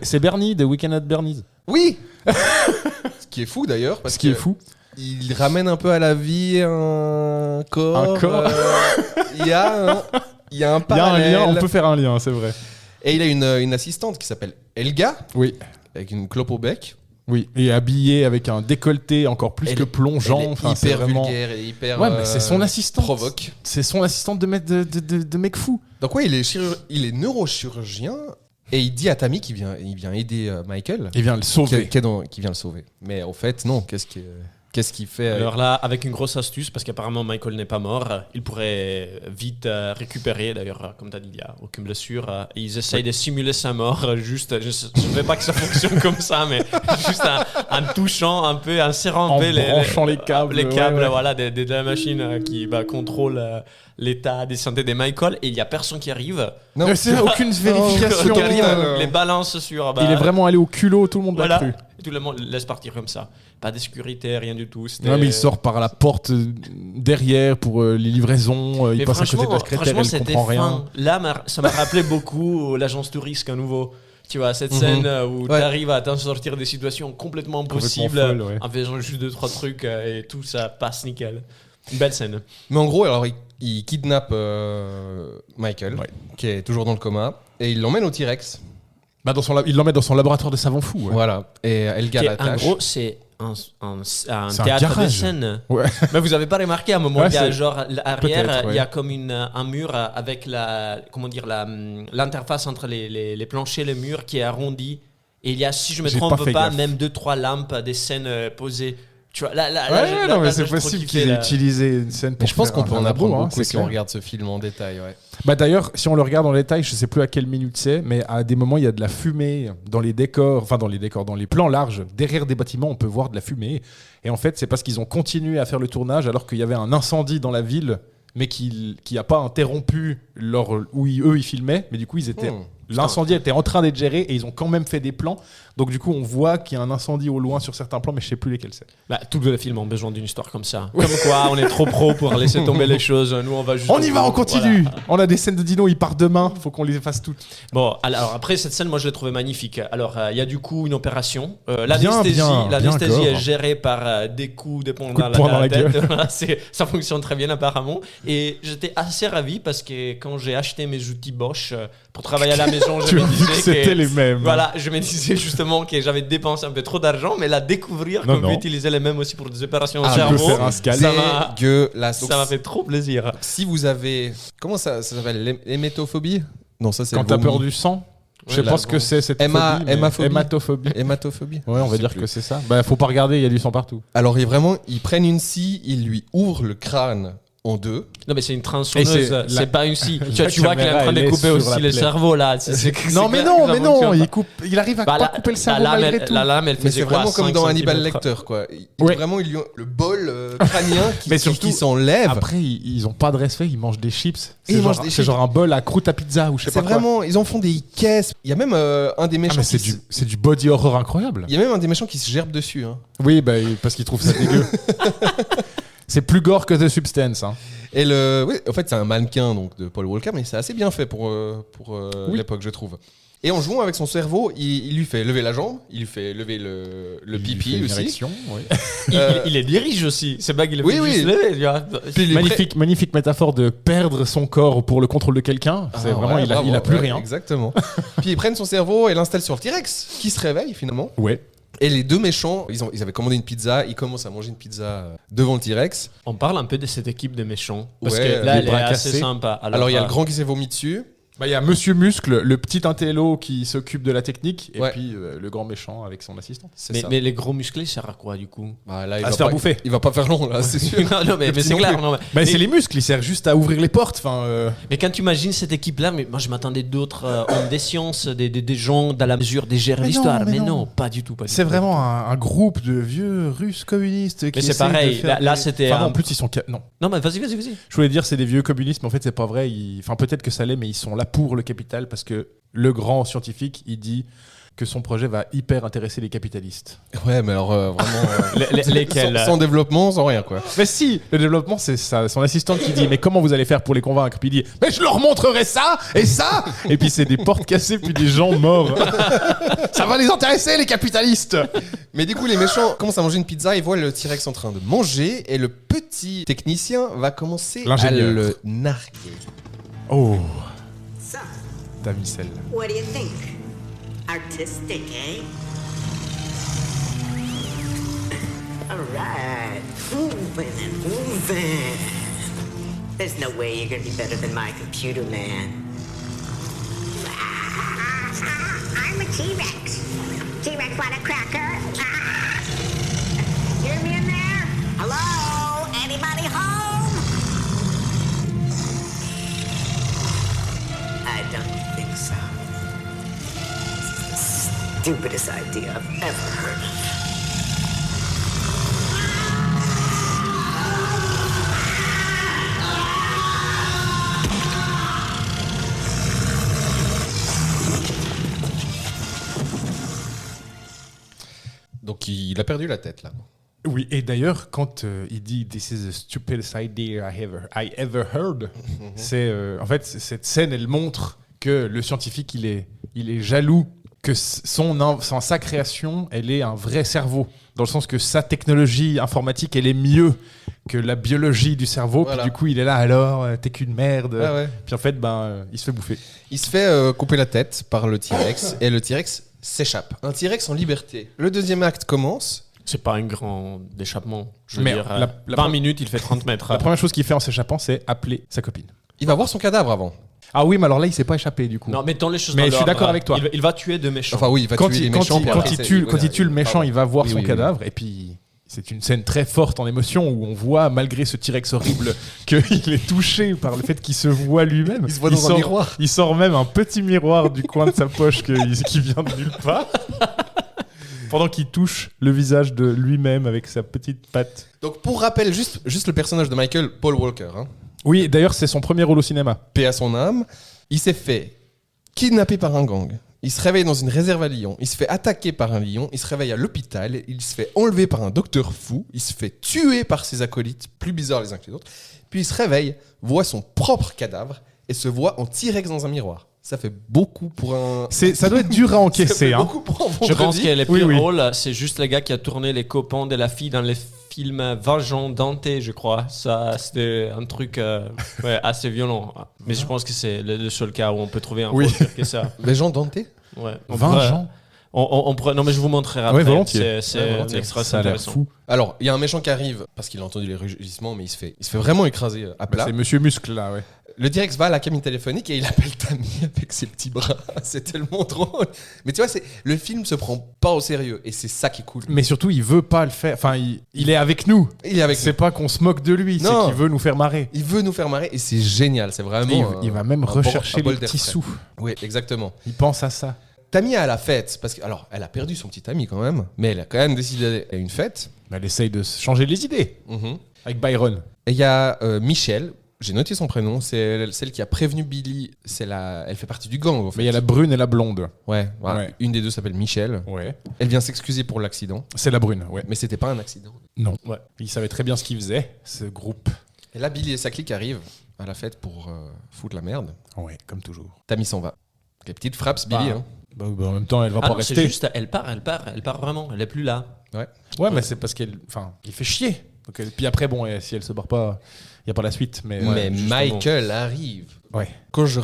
c'est Bernie de Weekend at Bernie's. Oui. Ce qui est fou d'ailleurs. Parce Ce qui est que fou. Il ramène un peu à la vie un corps. Un corps. Il y a un Il y a un parallèle. lien, on peut faire un lien, c'est vrai. Et il a une assistante qui s'appelle Elga, Oui. avec une clope au bec. Oui, et habillé avec un décolleté encore plus que plongeant. Elle est Enfin, c'est hyper vraiment... vulgaire et hyper. Ouais, mais c'est son assistante. Provoque. C'est son assistante de mec fou. Donc, ouais, il est neurochirurgien et il dit à Tammy qu'il vient aider Michael. Il vient le sauver. Qui vient le sauver. Mais au fait, non, qu'est-ce qu'il fait Alors là, avec une grosse astuce, parce qu'apparemment Michael n'est pas mort, il pourrait vite récupérer. D'ailleurs, comme tu as dit, il n'y a aucune blessure. Et ils essayent de simuler sa mort, juste, je ne veux pas que ça fonctionne comme ça, mais juste en touchant un peu, en serrant En un peu branchant les câbles, ouais. Voilà, de la machine qui contrôle l'état de santé de Michael. Et il n'y a personne qui arrive. Non, Mais c'est aucune vérification. Qui arrive, non. les balances sur. Il est vraiment allé au culot, tout le monde l'a Voilà. cru. Et tout le monde laisse partir comme ça. Pas de sécurité, rien du tout. Non, mais il sort par la porte derrière pour les livraisons. Il Mais passe à côté de la secrétaire, elle c'était comprend rien. fin. Là, ça m'a rappelé beaucoup l'agence touriste à nouveau. Tu vois, cette scène où tu arrives à t'en sortir des situations complètement impossibles folles, ouais. en faisant juste 2-3 trucs et tout ça passe nickel. Une belle scène. Mais en gros, alors il kidnappe Michael, Ouais. qui est toujours dans le coma, et il l'emmène au T-Rex. Bah, il l'emmène dans son laboratoire de savants fous. Ouais. Voilà. Et Elga En l'attache. gros, c'est un C'est un théâtre de garage. scène. Ouais. Mais vous avez pas remarqué à un moment, Ouais, il y a c'est- genre l'arrière, peut-être, ouais. il y a comme un mur avec l'interface entre les planchers et les murs qui est arrondi. Et il y a, si je me J'ai trompe pas fait pas, gaffe. même 2-3 lampes, des scènes posées. Tu vois, là, Ouais, non, mais c'est j'ai trop possible kiffé, qu'il ait là. utilisé une scène pour Et je pense faire qu'on peut un en labo, apprendre hein, beaucoup c'est si on clair. regarde ce film en détail. Ouais. Bah d'ailleurs, si on le regarde en détail, je sais plus à quelle minute c'est, mais à des moments il y a de la fumée dans les décors, dans les plans larges, derrière des bâtiments, on peut voir de la fumée. Et en fait, c'est parce qu'ils ont continué à faire le tournage alors qu'il y avait un incendie dans la ville, mais qui a pas interrompu où eux ils filmaient, mais du coup ils étaient. L'incendie était en train d'être géré et ils ont quand même fait des plans. Donc du coup, on voit qu'il y a un incendie au loin sur certains plans, mais je sais plus lesquels c'est. Bah, tous les films ont besoin d'une histoire comme ça. Comme quoi, on est trop pro pour laisser tomber les choses. Nous, on va juste. On y va, on continue. Voilà. On a des scènes de dino, ils partent demain, faut qu'on les fasse toutes. Bon, alors après cette scène, moi je l'ai trouvée magnifique. Alors il y a du coup une opération. bien L'anesthésie gore. est gérée par des coups de poing Coups de poing dans la tête. gueule. Voilà, ça fonctionne très bien apparemment. Et j'étais assez ravi parce que quand j'ai acheté mes outils Bosch pour travailler à la maison, je Tu me as vu que disais c'était les mêmes. Voilà, je me disais justement que j'avais dépensé un peu trop d'argent, mais là découvrir Non, qu'on peut non. utiliser les mêmes aussi pour des opérations au Ah, tu peux cerveau, faire un scan. ça m'a Dégueulasse. Donc, ça m'a fait trop plaisir. si vous avez. Comment ça s'appelle? L'hémétophobie? Non, ça c'est Quand le t'as vomi. peur du sang, je sais la- pas ce que c'est cette phobie, mais- hémaphobie. Hématophobie. Hématophobie. Ouais, on Je va sais dire plus. que c'est ça. Bah, faut pas regarder, il y a du sang partout. Alors, ils prennent une scie, ils lui ouvrent le crâne en deux. Non mais c'est une Et tronçonneuse, c'est c'est pas une scie. Tu vois qu'il est en caméra, train de elle est couper sur aussi la le plaie. cerveau là. Non, mais non, il arrive à Bah, pas couper le cerveau malgré tout. La lame, elle Mais faisait c'est quoi, vraiment comme 5 dans Hannibal centimètres. Lecter, quoi. Ouais. Vraiment, ils lui ont le bol crânien Mais surtout, qui s'enlève. Après, ils ont pas de respect, ils mangent des chips. Et ils C'est mangent genre, des c'est chips. genre un bol à croûte à pizza ou je sais C'est pas quoi. vraiment, ils en font des caisses. Il y a même un des Ah, méchants mais c'est qui c'est du body horror incroyable. Il y a même un des méchants qui se gerbe dessus. Hein. Oui, bah, parce qu'ils trouvent ça dégueu. C'est plus gore que The Substance. Hein. Et oui, en fait, c'est un mannequin donc de Paul Walker, mais c'est assez bien fait pour Oui. l'époque, je trouve. Et en jouant avec son cerveau, il lui fait lever la jambe, il lui fait lever le Il pipi fait une aussi. érection, oui. Il les dirige aussi. C'est pas qu'il le Oui, fait oui. juste lever, tu vois. Puis il est Magnifique métaphore de perdre son corps pour le contrôle de quelqu'un. C'est Ah, vraiment, ouais, il a bravo, plus ouais, rien. Exactement. Puis ils prennent son cerveau et l'installent sur le T-Rex, qui se réveille finalement. Ouais. Et les deux méchants, ils avaient commandé une pizza, ils commencent à manger une pizza devant le T-Rex. On parle un peu de cette équipe de méchants. Parce Ouais, que là, les elle est bras assez cassés. sympa. Alors il y a le grand qui s'est vomi dessus. Bah, il y a Monsieur Muscle, le petit intello qui s'occupe de la technique, et Ouais. puis le grand méchant avec son assistant. C'est Mais, ça. mais les gros musclés, ça sert à quoi du coup? Bah, là, il À va se faire pas- bouffer. Il va pas faire long, là, c'est sûr. Non, mais petit c'est non clair. plus. non, Bah, c'est les muscles, ils servent juste à ouvrir les portes. Enfin, Mais quand tu imagines cette équipe-là, mais moi je m'attendais d'autres hommes des sciences, des gens dans la mesure des gèrent Mais l'histoire. non, mais Mais non. non, pas du tout. Pas du c'est tout. vraiment un groupe de vieux Russes communistes qui Mais c'est essayent de pareil, faire là, des- c'était Enfin, non, un- en plus, ils sont... Non. Non, mais vas-y. Je voulais dire c'est des vieux communistes, mais en fait c'est pas vrai. Enfin peut-être que ça l'est, mais ils sont là pour le capital parce que le grand scientifique il dit que son projet va hyper intéresser les capitalistes. Ouais, mais alors vraiment. Lesquels sans développement, sans rien, quoi. Mais si, le développement c'est son assistante qui dit mais comment vous allez faire pour les convaincre? Puis il dit mais je leur montrerai ça et ça et puis c'est des portes cassées puis des gens morts. Ça va les intéresser les capitalistes. Mais du coup, les méchants commencent à manger une pizza, ils voient le T-Rex en train de manger, et le petit technicien va commencer à L'ingénieur. le narguer. Oh, So, Damicelle. what do you think? Artistic, eh? All right. Moving and moving. There's no way you're gonna be better than my computer man. I'm a T-Rex. T-Rex want a cracker? Hear me in there? Hello? Anybody home? I don't think so. Stupidest idea I've ever heard of. Donc il a perdu la tête, là. Oui, et d'ailleurs, quand il dit This is the stupidest idea I ever heard, c'est en fait cette scène, elle montre que le scientifique, il est jaloux que sa création, elle est un vrai cerveau, dans le sens que sa technologie informatique, elle est mieux que la biologie du cerveau. Voilà. Puis du coup, il est là, alors t'es qu'une merde. Ah ouais. Puis en fait, il se fait bouffer. Il se fait couper la tête par le T-Rex, et le T-Rex s'échappe. Un T-Rex en liberté. Le deuxième acte commence. C'est pas un grand échappement. Je veux Mais dire, la 20 minutes, il fait 30 mètres. La première chose qu'il fait en s'échappant, c'est appeler sa copine. Il va voir son cadavre avant. Ah oui, mais alors là, il s'est pas échappé du coup. Non, mettons les choses Mais dans je suis l'ordre. d'accord avec toi. Il va tuer deux méchants. Enfin oui, il va tuer les méchants. pour après, Quand il tue le méchant, Pardon. il va voir Oui, son oui, oui. cadavre. Et puis, c'est une scène très forte en émotion où on voit, malgré ce T-Rex horrible, qu'il est touché par le fait qu'il se voit lui-même. Il se voit dans un miroir. Il sort même un petit miroir du coin de sa poche qui vient de nulle part. Pendant qu'il touche le visage de lui-même avec sa petite patte. Donc pour rappel, juste le personnage de Michael, Paul Walker, hein. Oui, d'ailleurs, c'est son premier rôle au cinéma. Paix à son âme, il s'est fait kidnapper par un gang. Il se réveille dans une réserve à Lyon. Il se fait attaquer par un lion. Il se réveille à l'hôpital. Il se fait enlever par un docteur fou. Il se fait tuer par ses acolytes, plus bizarres les uns que les autres. Puis il se réveille, voit son propre cadavre et se voit en T-Rex dans un miroir. Ça fait beaucoup pour un... Ça doit être dur à Ça encaisser. fait Hein. beaucoup pour un Je pense vendredi. que les Oui, pires oui. rôles, c'est juste le gars qui a tourné les copains de la fille dans les films Vengeance Dante, je crois. Ça, c'était un truc assez violent. Mais je pense que c'est le seul cas où on peut trouver un Oui. rôle pire que ça. Les gens Dante. Ouais. Vengeance. On pourrait... Non, mais je vous montrerai après. Ouais, volontiers. Ouais, C'est volontiers. extra Ça a l'air intéressant. fou. Alors, il y a un méchant qui arrive parce qu'il a entendu les rugissements, mais il se fait vraiment écraser à plat. C'est Monsieur Muscle là, ouais. Le T-Rex va à la cabine téléphonique et il appelle Tammy avec ses petits bras. C'est tellement drôle. Mais tu vois, le film se prend pas au sérieux et c'est ça qui est cool. Mais surtout, il veut pas le faire. Enfin, il est avec nous. Il est avec C'est nous. pas qu'on se moque de lui, c'est Non. qu'il veut nous faire marrer. Il veut nous faire marrer et c'est génial. C'est vraiment. Il va même rechercher les petits sous. Oui, exactement. Il pense à ça. Tammy à la fête, parce que alors elle a perdu son petit ami quand même, mais elle a quand même décidé d'aller à une fête. Elle essaye de changer les idées. Avec Byron. Et il y a Michelle. J'ai noté son prénom, c'est celle qui a prévenu Billy. Elle fait partie du gang. En fait. Mais il y a la brune et la blonde. Ouais, voilà. Ouais. Une des deux s'appelle Michelle. Ouais. Elle vient s'excuser pour l'accident, C'est la brune, ouais. mais c'était pas un accident. Non. Ouais. Il savait très bien ce qu'il faisait, ce groupe. Et là, Billy et sa clique arrivent à la fête pour foutre la merde. Ouais, comme toujours. Tammy s'en va. Les petites frappes, Billy. Hein. Bah, en même temps, elle va Ah pas non, c'est rester. juste, elle part vraiment. Elle est plus là. Ouais, mais c'est parce il fait chier. Donc, puis après, bon, si elle se barre pas, il y a pas la suite. Mais, Mais justement. Michael arrive. ouais. Quand je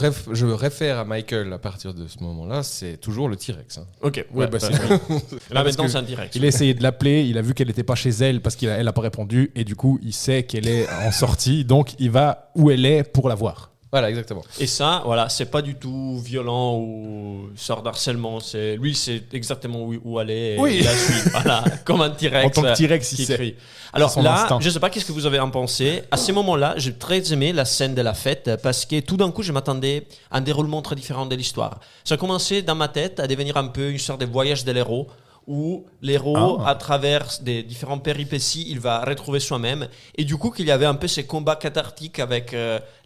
réfère à Michael à partir de ce moment-là, c'est toujours le T-Rex. Hein. Ok. Ouais, bah, c'est Là, parce maintenant, que c'est un direct. Il a essayé de l'appeler, il a vu qu'elle n'était pas chez elle parce qu'elle a pas répondu et du coup il sait qu'elle est en sortie, donc il va où elle est pour la voir. Voilà, exactement. Et ça, voilà, c'est pas du tout violent ou sort d'harcèlement. Lui, c'est exactement où aller. Et Oui. la suite, voilà, comme un T-Rex. En tant que T-Rex, qui il sait. crie. Alors son là, instinct. je sais pas qu'est-ce que vous avez en pensé. À ce moment-là, j'ai très aimé la scène de la fête parce que tout d'un coup, je m'attendais à un déroulement très différent de l'histoire. Ça a commencé dans ma tête à devenir un peu une sorte de voyage de l'héros où l'héros, à travers des différentes péripéties, il va retrouver soi-même. Et du coup, qu'il y avait un peu ces combats cathartiques avec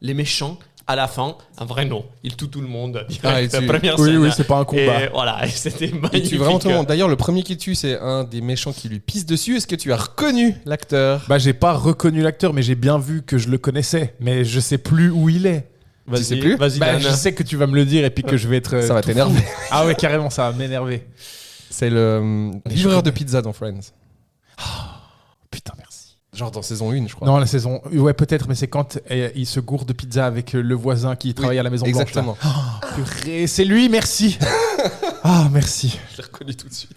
les méchants. À la fin, un vrai non. Il tue tout le monde. Ah, et Direct, tu- première Oui, scène. oui, c'est pas un combat. Et voilà, et c'était Il magnifique. tue vraiment tout le monde. D'ailleurs, le premier qui tue, c'est un des méchants qui lui pisse dessus. Est-ce que tu as reconnu l'acteur? Bah, j'ai pas reconnu l'acteur, mais j'ai bien vu que je le connaissais. Mais je sais plus où il est. Vas-y, sais plus vas-y, Bah, Dan. je sais que tu vas me le dire et puis que je vais être. Ça va tout t'énerver. fou. Ah ouais, carrément, ça va m'énerver. C'est le livreur de pizza dans Friends. Putain, merci. Genre dans saison 1, je crois. Non, la saison. Ouais, peut-être, mais c'est quand il se gourde de pizza avec le voisin qui travaille à la maison Blanche. Exactement. Purée, c'est lui, merci. Ah, merci. Je l'ai reconnu tout de suite.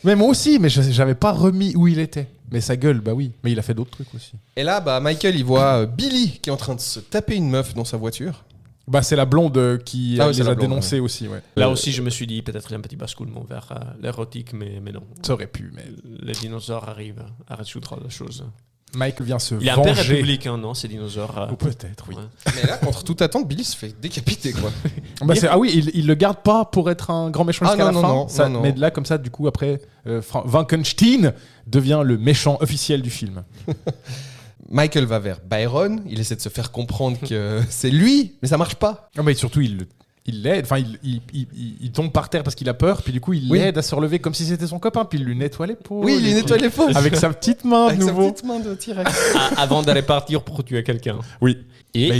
Mais moi aussi, mais j'avais pas remis où il était. Mais sa gueule, bah oui. Mais il a fait d'autres trucs aussi. Et là, bah, Michael, il voit Billy qui est en train de se taper une meuf dans sa voiture. Bah, c'est la blonde qui Ah oui, c'est les la a blonde, dénoncés aussi, ouais. Là aussi, je me suis dit, peut-être il y a un petit basculement vers l'érotique, mais non. Ça aurait pu, mais. Les dinosaures arrivent à résoudre la chose. Mike vient se Il est un peu venger. républicain, non, ces dinosaures Ou peut-être, oui. Ouais. Mais là, contre toute attente, Billy se fait décapiter, quoi. Bah, ah oui, il le garde pas pour être un grand méchant Ah jusqu'à non, la non, fin. non, non. Mais là, comme ça, du coup, après, Frankenstein devient le méchant officiel du film. Michael va vers Byron. Il essaie de se faire comprendre que c'est lui, mais ça marche pas. Non, mais surtout, il l'aide. Enfin, il tombe par terre parce qu'il a peur. Puis du coup, il Oui. l'aide à se relever comme si c'était son copain. Puis il lui nettoie l'épaule. Oui, il lui nettoie les faux. Avec sa petite main, de Avec sa nouveau. petite main de T-Rex. Avant de repartir pour tuer quelqu'un. Oui. Et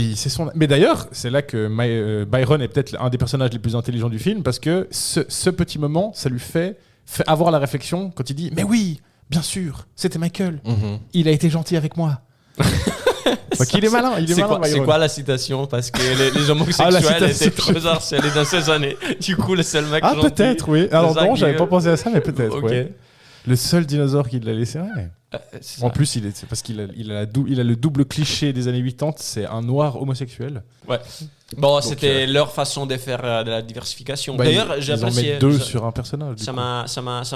Mais d'ailleurs, c'est là que Byron est peut-être un des personnages les plus intelligents du film parce que ce petit moment, ça lui fait avoir la réflexion quand il dit mais oui, bien sûr, c'était Michael. Mhm. Il a été gentil avec moi. Donc il est malin, c'est malin. c'est Byron. quoi la citation? Parce que les homosexuels Ah, la citation. étaient trop harcelés dans ces années. Du coup, le seul mec Ah gentil, peut-être, oui. Alors c'est ça non, qui- j'avais pas pensé à ça, mais peut-être. Ok. Ouais. Le seul dinosaure qui l'a laissé. Ouais. C'est En ça. plus, c'est parce qu'il a le double cliché des années 80, c'est un noir homosexuel. Ouais. Bon, c'était leur façon de faire de la diversification. Bah, D'ailleurs, j'ai ils en apprécié. mettent deux sur un personnage. du Ça coup.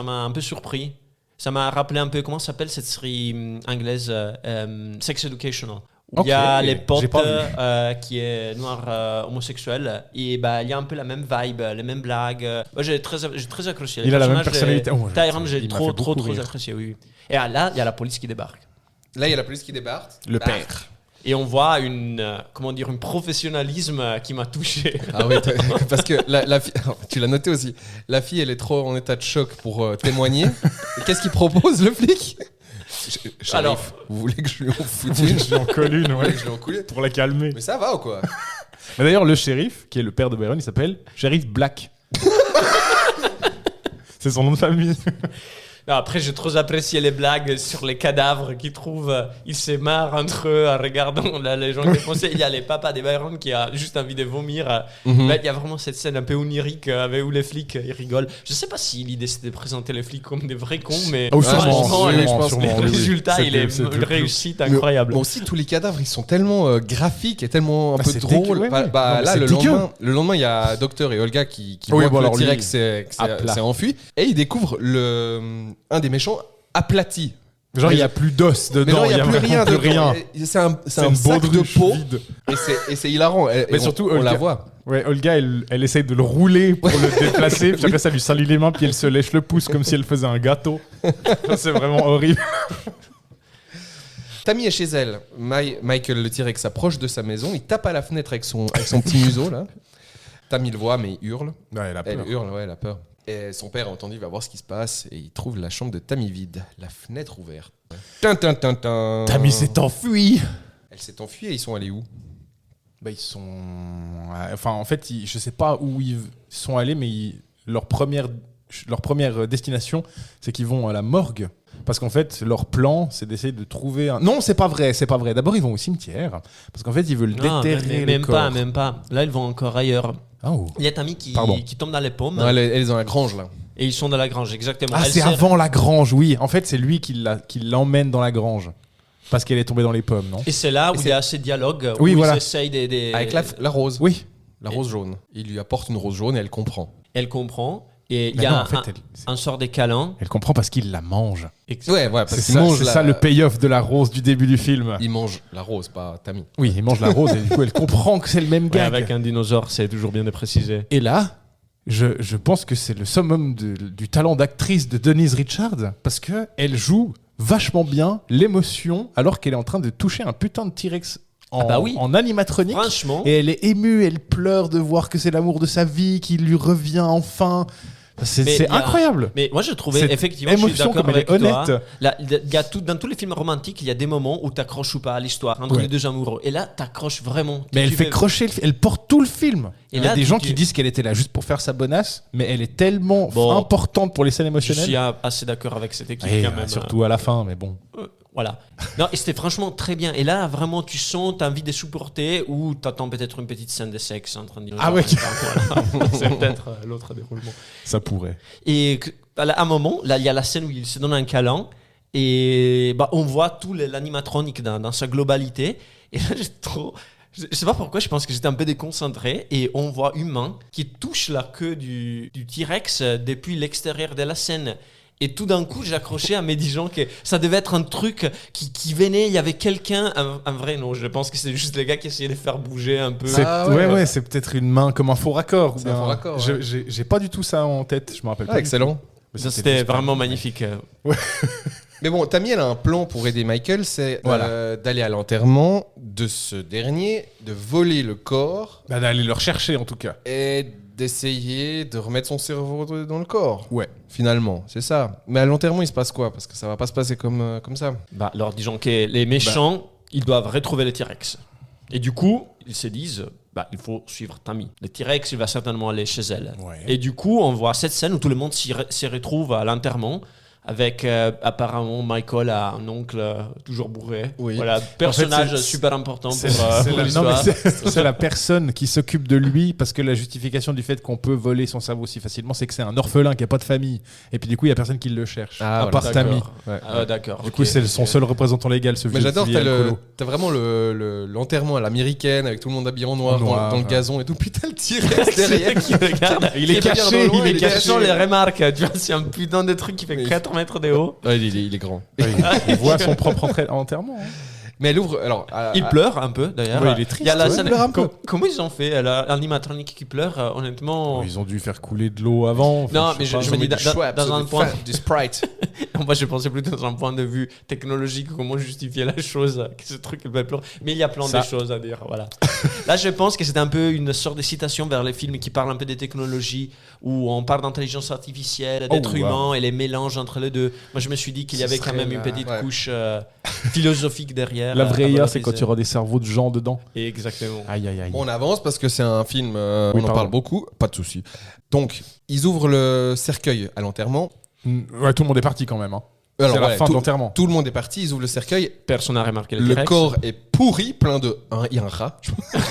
m'a un peu surpris. Ça m'a rappelé un peu comment s'appelle cette série anglaise Sex Educational. Où il y a Ok, les potes j'ai pas vu. qui est noir homosexuel et bah il y a un peu la même vibe, les mêmes blagues. Moi, j'ai très accroché. Il a la même Personnage personnalité. de Oh, Tyrone, j'ai il m'a trop fait beaucoup rire. apprécié. Oui. Et là, il y a la police qui débarque. Là, il y a la police qui débarque. Le Bah. père. Et on voit un professionnalisme qui m'a touché. Ah oui, parce que la fille, tu l'as noté aussi, la fille, elle est trop en état de choc pour témoigner. Et qu'est-ce qu'il propose, le flic? Shérif, Alors- vous voulez que je lui en foute une? Je en colle une, Vous voulez ouais. que je lui en coule? Pour la calmer. Mais ça va ou quoi? Mais d'ailleurs, le shérif, qui est le père de Byron, il s'appelle Shérif Black. C'est son nom de famille. Non, après, j'ai trop apprécié les blagues sur les cadavres qu'ils trouvent. Ils se marrent entre eux en regardant les gens défoncés. Il y a les papas des Byron qui a juste envie de vomir. Là, il y a vraiment cette scène un peu onirique avec où les flics ils rigolent. Je sais pas si l'idée c'était de présenter les flics comme des vrais cons, mais Oh, sûrement, franchement, sûrement, je pense sûrement, que oui, le oui. résultat, il est C'était une le réussite Mais- incroyable. mais aussi, tous les cadavres, ils sont tellement graphiques et tellement un Bah, peu c'est drôles. dégueu, ouais, Bah, ouais. bah, Non, mais là, c'est le lendemain, il y a Docteur et Olga qui Oui, voient bon, que alors le lui, T-Rex à plat. s'est enfui. Et ils découvrent un des méchants aplati. Genre, il n'y a plus d'os dedans. Mais genre, il n'y a plus rien plus dedans. rien. C'est un une sac de baudruche peau. vide. Et c'est hilarant. Et Mais on- surtout, on la Olga- voit. Ouais, Olga, elle essaye de le rouler pour le déplacer. Puis après, ça lui salit les mains. Puis elle se lèche le pouce comme si elle faisait un gâteau. C'est vraiment horrible. Tammy est chez elle. Michael le T-Rex s'approche de sa maison. Il tape à la fenêtre avec son petit museau, là. Tammy le voit, mais il hurle. Ouais, elle a Elle peur. hurle, ouais, elle a peur. Et son père a entendu, il va voir ce qui se passe. Et il trouve la chambre de Tammy vide, la fenêtre ouverte. Tin, tin, tin, tin. Tammy s'est enfui. Elle s'est enfuie et ils sont allés où? Bah, ils sont. Enfin, en fait, je sais pas où ils sont allés, mais leur première destination, c'est qu'ils vont à la morgue. Parce qu'en fait, leur plan, c'est d'essayer de trouver un. Non, c'est pas vrai. D'abord, ils vont au cimetière. Parce qu'en fait, ils veulent Non, déterrer le même corps. pas, même pas. Là, ils vont encore ailleurs. Oh. Il y a Tammy qui Pardon. tombe dans les pommes Non, elle est dans la grange, là. et ils sont dans la grange, exactement. Ah, Elle c'est sert- avant la grange, oui. En fait, c'est lui qui l'emmène dans la grange. Parce qu'elle est tombée dans les pommes, non? Et c'est là où il y a ces dialogues Oui, où voilà. ils essayent des... Avec la rose. Oui. La rose jaune. Il lui apporte une rose jaune et elle comprend. Elle comprend. Et il Mais y non, a en fait, un sort des câlins. elle comprend parce qu'il la mange. Ouais, parce C'est qu'il mange ça, c'est ça le payoff de la rose du début du film. Il mange la rose, pas Tammy. Oui, il mange la rose et du coup, elle comprend que c'est le même Ouais, gag. avec un dinosaure, c'est toujours bien de préciser. Et là, je pense que c'est le summum du talent d'actrice de Denise Richards parce que elle joue vachement bien l'émotion alors qu'elle est en train de toucher un putain de T-Rex en animatronique. Franchement. Et elle est émue, elle pleure de voir que c'est l'amour de sa vie qui lui revient enfin. Mais C'est il y a- incroyable. Mais moi, je trouvais, Cette effectivement, je suis émotion, d'accord comme elle avec est toi. honnête. Là, il y a dans tous les films romantiques, il y a des moments où tu accroches ou pas à l'histoire entre Ouais. les deux amoureux. Et là, tu accroches vraiment. Mais elle Tu fait fais- crocher elle porte tout le film. Et Il y a là, des tu- gens tu- qui disent qu'elle était là juste pour faire sa bonasse, mais elle est tellement Bon, importante pour les scènes Je émotionnelles. suis assez d'accord avec cette équipe Et quand même. surtout à la fin, mais bon. Voilà. Non, et c'était franchement très bien. Et là, vraiment, tu sens, tu as envie de supporter ou tu attends peut-être une petite scène de sexe entre un dinosaure. Ah ouais. Voilà. C'est peut-être l'autre déroulement. Ça pourrait. Et à un moment, là, il y a la scène où il se donne un câlin et on voit tout l'animatronique dans sa globalité. Et là, je sais pas pourquoi, je pense que j'étais un peu déconcentré et on voit une main qui touche la queue du T-Rex depuis l'extérieur de la scène. Et tout d'un coup, j'ai accroché à me disant que ça devait être un truc qui venait, il y avait quelqu'un, un vrai non, je pense que c'est juste les gars qui essayaient de faire bouger un peu. C'est peut-être une main comme un faux raccord. C'est un faux raccord, J'ai pas du tout ça en tête, je me rappelle pas. Excellent. Mais Ça, c'était vraiment magnifique. Mais bon, Tammy, elle a un plan pour aider Michael, c'est d'aller à l'enterrement de ce dernier, de voler le corps Bah, d'aller le rechercher en tout cas. et d'essayer de remettre son cerveau dans le corps. Ouais. Finalement, c'est ça. Mais à l'enterrement, il se passe quoi? Parce que ça va pas se passer comme ça. Alors disons que les méchants, ils doivent retrouver le T-Rex. Et du coup, ils se disent, il faut suivre Tammy. Le T-Rex, il va certainement aller chez elle. Ouais. Et du coup, on voit cette scène où tout le monde s'y retrouve à l'enterrement. Avec apparemment Michael a un oncle toujours bourré. Oui. Voilà, personnage c'est- super important pour C'est la, non, mais l'histoire. c'est la personne qui s'occupe de lui parce que la justification du fait qu'on peut voler son cerveau si facilement, c'est que c'est un orphelin qui a pas de famille. Et puis du coup, il y a personne qui le cherche. Ah, à voilà. part Tammy. Ouais. Ah, d'accord. Du coup, c'est son seul représentant légal, ce Mais vieux j'adore, vieil alcoolo. t'as vraiment l'enterrement à l'américaine avec tout le monde habillé en noir, En noir, dans le ouais. gazon et tout. Putain, le T-Rex derrière. qui regarde. Il est Qui regarde caché, au loin, il est Quelles caché. sont les remarques? Tu vois, c'est un putain de truc qui fait Mais- 4 mètres de haut. Ouais, il est grand. Il voit son propre enterrement. hein. Mais elle ouvre. Alors, Il pleure un peu d'ailleurs. Ouais, il est triste, Il y a la ouais. scène. Il pleure un peu. Comment ils ont fait l'animatronique qui pleure honnêtement. Ils ont dû faire couler de l'eau avant. Non, Enfin, mais sais pas. je me dis du Schweppes, dans un du point. du Sprite. Moi, je pensais plutôt dans un point de vue technologique, comment justifier la chose, que ce truc il peut pleurer. Mais il y a plein Ça. de choses à dire. Voilà. Là, je pense que c'est un peu une sorte de citation vers les films qui parlent un peu des technologies, où on parle d'intelligence artificielle, d'être wow. humain et les mélanges entre les deux. Moi, je me suis dit qu'il y Ce avait quand serait même une petite ouais. couche philosophique derrière. La vraie à IA, c'est quand valoriser. il y aura des cerveaux de gens dedans. Exactement. Aïe, aïe, aïe. On avance parce que c'est un film, Oui, on en pardon. parle beaucoup, pas de souci. Donc, ils ouvrent le cercueil à l'enterrement. Ouais, tout le monde est parti quand même. Hein. Alors, C'est la ouais, fin de tout- l'enterrement. Tout le monde est parti, ils ouvrent le cercueil. Personne n'a remarqué le Le T-Rex. corps est pourri, plein de. Il y a un rat.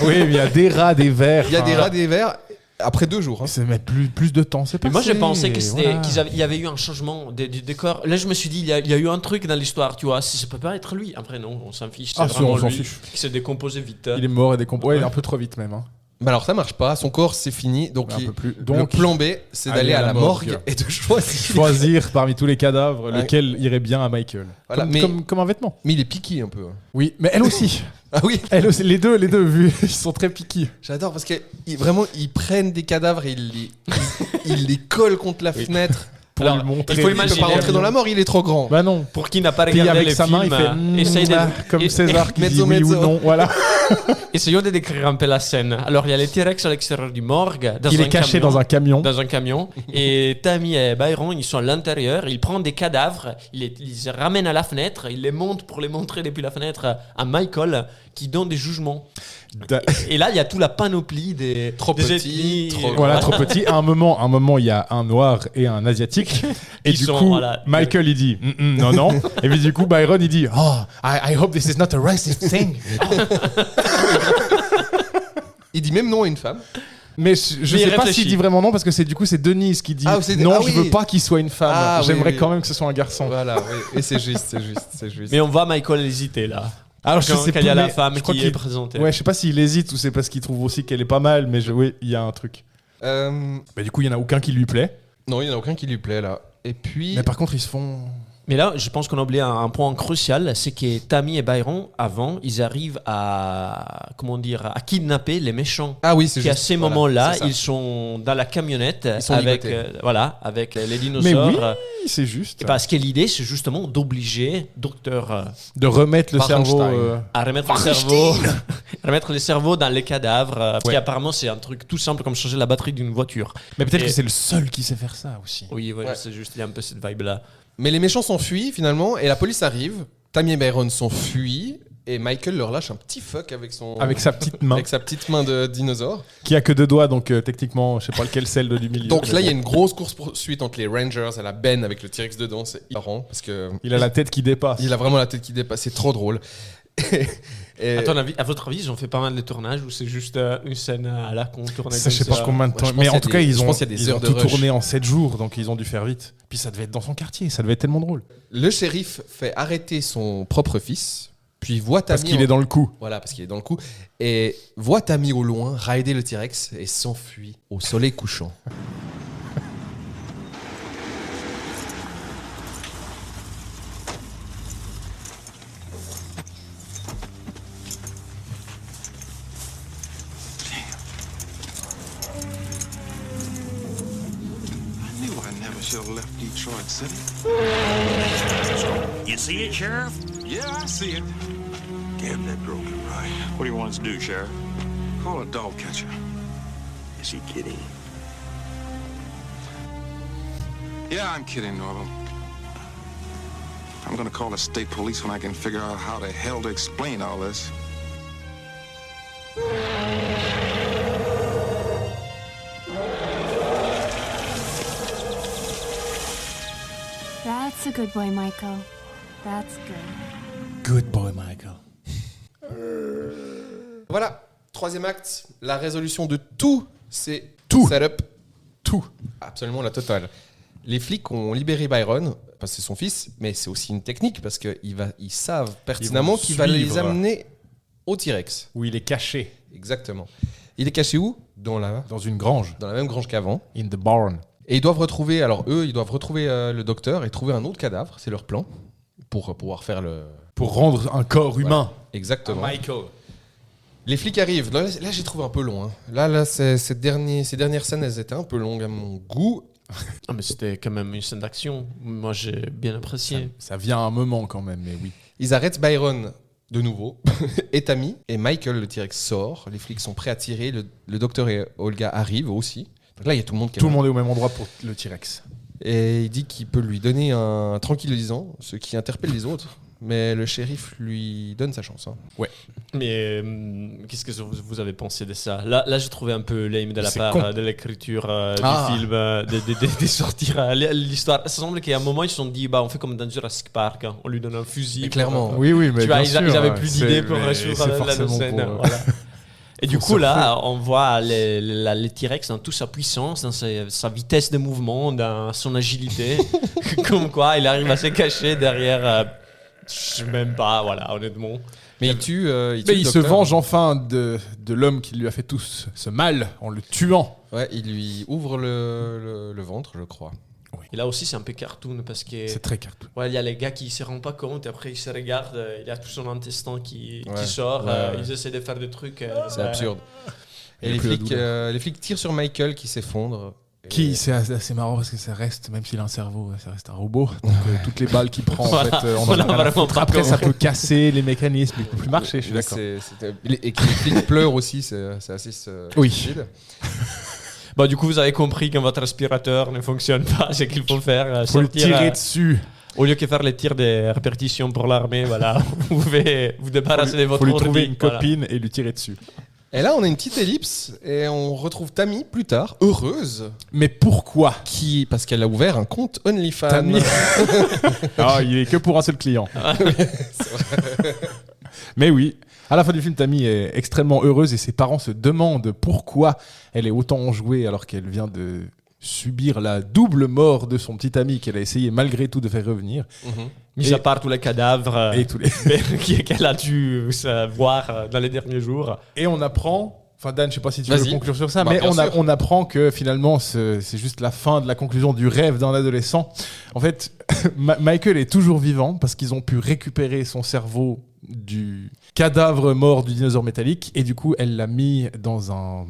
Oui, mais il y a des rats, des vers. Il y a des rats, des vers. Après 2 jours. Hein. Ça met plus de temps. C'est Mais moi, je passé, pensais que voilà. qu'il y avait eu un changement du décor. Là, je me suis dit, il y a eu un truc dans l'histoire, tu vois. Ça peut pas être lui. Après, non, on s'en fiche. C'est Ah, vraiment on s'en lui fiche. qui s'est décomposé vite. Il est mort et décomposé. Ouais, un peu trop vite même. Hein. Bah alors ça marche pas, son corps c'est fini, donc, Un peu plus. le Donc, plan B c'est d'aller à la morgue et de choisir. choisir parmi tous les cadavres Ouais. lequel irait bien à Michael. Voilà, comme, mais- comme un vêtement. Mais il est piqué un peu. Oui, mais elle aussi. Ah oui, Elle aussi. Les deux, vu, ils sont très piqués. j'adore parce que vraiment ils prennent des cadavres et ils les collent contre la fenêtre. Pour Alors, lui montrer. il faut Il peut pas imaginer- rentrer dans la mort, il est trop grand. Bah non. Pour qui n'a pas Puis regardé avec les sa main, il films, fait essaye de- comme César qui dit Mezzo, oui ou mezzo. non. Voilà. essayons de décrire un peu la scène. Alors, il y a les T-Rex à l'extérieur du morgue. Dans Il un est caché camion. dans un camion. Dans un camion. Et Tammy et Byron, ils sont à l'intérieur. Ils prennent des cadavres, ils les ramènent à la fenêtre, ils les montent pour les montrer depuis la fenêtre à Michael, qui donne des jugements. Et là, il y a toute la panoplie des Trop des petits, ethnies, trop- Voilà, trop petit. À un moment, il y a un noir et un asiatique. Et Qui du sont, coup, voilà. Michael, il dit non, non. Et puis du coup, Byron, il dit oh, I hope this is not a racist thing. Il dit même non à une femme. Mais je Mais il sais pas réfléchit. s'il dit vraiment non parce que c'est Denise qui dit Ah, c'est- non, ah je oui. veux pas qu'il soit une femme. Ah, oui, J'aimerais oui. quand même que ce soit un garçon. Voilà, oui. Et c'est juste. Mais on voit Michael hésiter là. Alors je Quand sais il y a plus, la mais femme je crois qui qu'il- est présentée. Ouais, je sais pas s'il hésite ou c'est parce qu'il trouve aussi qu'elle est pas mal, mais oui, il y a un truc. Euh, Mais du coup, il y en a aucun qui lui plaît. non, il n'y en a aucun qui lui plaît là. Et puis. Mais par contre, ils se font. Mais là, je pense qu'on a oublié un point crucial, c'est que Tammy et Byron, avant, ils arrivent à, comment dire, à kidnapper les méchants. Ah oui, c'est Qui à juste. ces Voilà, moments-là, c'est ça. ils sont dans la camionnette sont avec, ligotés. avec les Mais dinosaures. oui, c'est juste. Et parce que l'idée, c'est justement d'obliger Docteur De remettre le cerveau. Farrenstein. à remettre le cerveau, remettre les cerveaux dans les cadavres. Parce Ouais. qu'apparemment, c'est un truc tout simple comme changer la batterie d'une voiture. Mais peut-être Et- que c'est le seul qui sait faire ça aussi. Oui, ouais, Ouais. c'est juste, il y a un peu cette vibe-là. Mais les méchants s'enfuient finalement et la police arrive. Tammy et Byron s'enfuient et Michael leur lâche un petit fuck avec son. Avec sa petite main, avec sa petite main de dinosaure. qui a que 2 doigts, donc techniquement, je sais pas lequel c'est le du milieu. Donc là, il y a une grosse course-poursuite entre les Rangers et la Ben avec le T-Rex dedans. C'est hilarant parce que. Il a la tête qui dépasse. Il a vraiment la tête qui dépasse. C'est trop drôle. Et- À votre avis, ils ont fait pas mal de tournages ou c'est juste une scène à la qu'on tournait Ça, je sais comme pas combien de Ouais, temps. je pense Mais qu'il y en a tout des- cas, je ils ont, pense qu'il y a des ils heures ont de tout rush. tourné en 7 jours, donc ils ont dû faire vite. Puis ça devait être dans son quartier, ça devait être tellement drôle. Le shérif fait arrêter son propre fils, puis voit Tammy. Parce qu'il est dans le coup. Voilà, parce qu'il est dans le coup. Et voit Tammy au loin rider le T-Rex et s'enfuit au soleil couchant. I knew I never should have left Detroit City. You see it, Sheriff? Yeah, I see it. Damn that broken right. What do you want us to do, Sheriff? Call a dog catcher. Is he kidding? Yeah, I'm kidding, Norval. I'm gonna call the state police when I can figure out how the hell to explain all this. That's a good boy, Michael. That's good. Good boy, Michael. Voilà, troisième acte, la résolution de tout ces Tout. setup. Tout. Absolument la totale. Les flics ont libéré Byron, parce que c'est son fils, mais c'est aussi une technique, parce qu'ils savent pertinemment qu'il va les suivre. amener au T-Rex. Où il est caché Exactement. Il est caché où dans la une grange. même grange qu'avant. In the barn. Et ils doivent retrouver, le docteur et trouver un autre cadavre, c'est leur plan, pour pouvoir faire le... Pour rendre un corps humain. Exactement. Michael. Les flics arrivent. Là, j'ai trouvé un peu long. Hein. Là, ces dernières scènes, elles étaient un peu longues à mon goût. Ah, mais c'était quand même une scène d'action. Moi, j'ai bien apprécié. Ça vient à un moment quand même, mais oui. Ils arrêtent Byron de nouveau, et Tammy, et Michael, le T-Rex, sort. Les flics sont prêts à tirer. Le docteur et Olga arrivent aussi. Donc là, il y a tout le monde qui est Tout le là. monde est au même endroit pour le T-Rex. Et il dit qu'il peut lui donner un tranquillisant, ce qui interpelle les autres. Mais le shérif lui donne sa chance. Hein. Mais qu'est-ce que vous avez pensé de ça? Là, j'ai trouvé un peu lame de la C'est part con. de l'écriture Ah. du film, de sortir l'histoire. Ça semble qu'à un moment, ils se sont dit, bah, on fait comme dans Jurassic Park, hein. On lui donne un fusil. Mais clairement. Oui, oui, mais Tu vois, bien sûr, ils avaient ouais. plus d'idées pour Mais résoudre c'est la forcément scène. pour, Voilà. Et du pour coup, là, surfer. on voit les T-Rex dans toute sa puissance, dans sa vitesse de mouvement, dans son agilité. Comme quoi, il arrive à se cacher derrière. Je sais même pas, voilà, honnêtement. Mais il tue. Mais il se venge enfin de l'homme qui lui a fait tout ce mal en le tuant. Ouais, il lui ouvre le ventre, je crois. Et là aussi, c'est un peu cartoon parce que. C'est très cartoon. Ouais, il y a les gars qui se rendent pas compte, et après ils se regardent, il y a tout son intestin qui Ouais. sort, Ouais. ils essaient de faire des trucs. C'est absurde. Il y Et a les plus la flics, douleur. les flics tirent sur Michael qui s'effondre. Qui, c'est assez marrant parce que ça reste, même s'il a un cerveau, ça reste un robot. Donc toutes les balles qu'il prend, Voilà. en fait, on en On a a rien à vraiment foutre. pas Après, ça compris. peut casser les mécanismes, il peut plus marcher, je suis Mais d'accord. et que les flics pleurent aussi, c'est assez Oui. stupide. Bah, du coup, vous avez compris quand votre aspirateur ne fonctionne pas, c'est qu'il faut faire Faut le sortir, tirer dessus. au lieu que faire les tirs de répétition pour l'armée, voilà, vous pouvez vous débarrasser de votre Faut lui ordi, trouver une voilà. copine et lui tirer dessus. Et là, on a une petite ellipse et on retrouve Tammy plus tard, heureuse, Mais pourquoi parce qu'elle a ouvert un compte OnlyFans. Tammy. Ah, il est que pour un seul client. Mais oui. À la fin du film, Tammy est extrêmement heureuse et ses parents se demandent pourquoi elle est autant enjouée alors qu'elle vient de subir la double mort de son petit ami qu'elle a essayé malgré tout de faire revenir. Mis à part tous les cadavres Et tous les... qu'elle a dû voir dans les derniers jours. Et on apprend... Enfin Dan, je sais pas si tu veux Vas-y. conclure sur ça, Bah, mais bien sûr. on apprend que finalement c'est juste la fin de la conclusion du rêve d'un adolescent. En fait, Michael est toujours vivant parce qu'ils ont pu récupérer son cerveau du cadavre mort du dinosaure métallique et du coup elle l'a mis dans un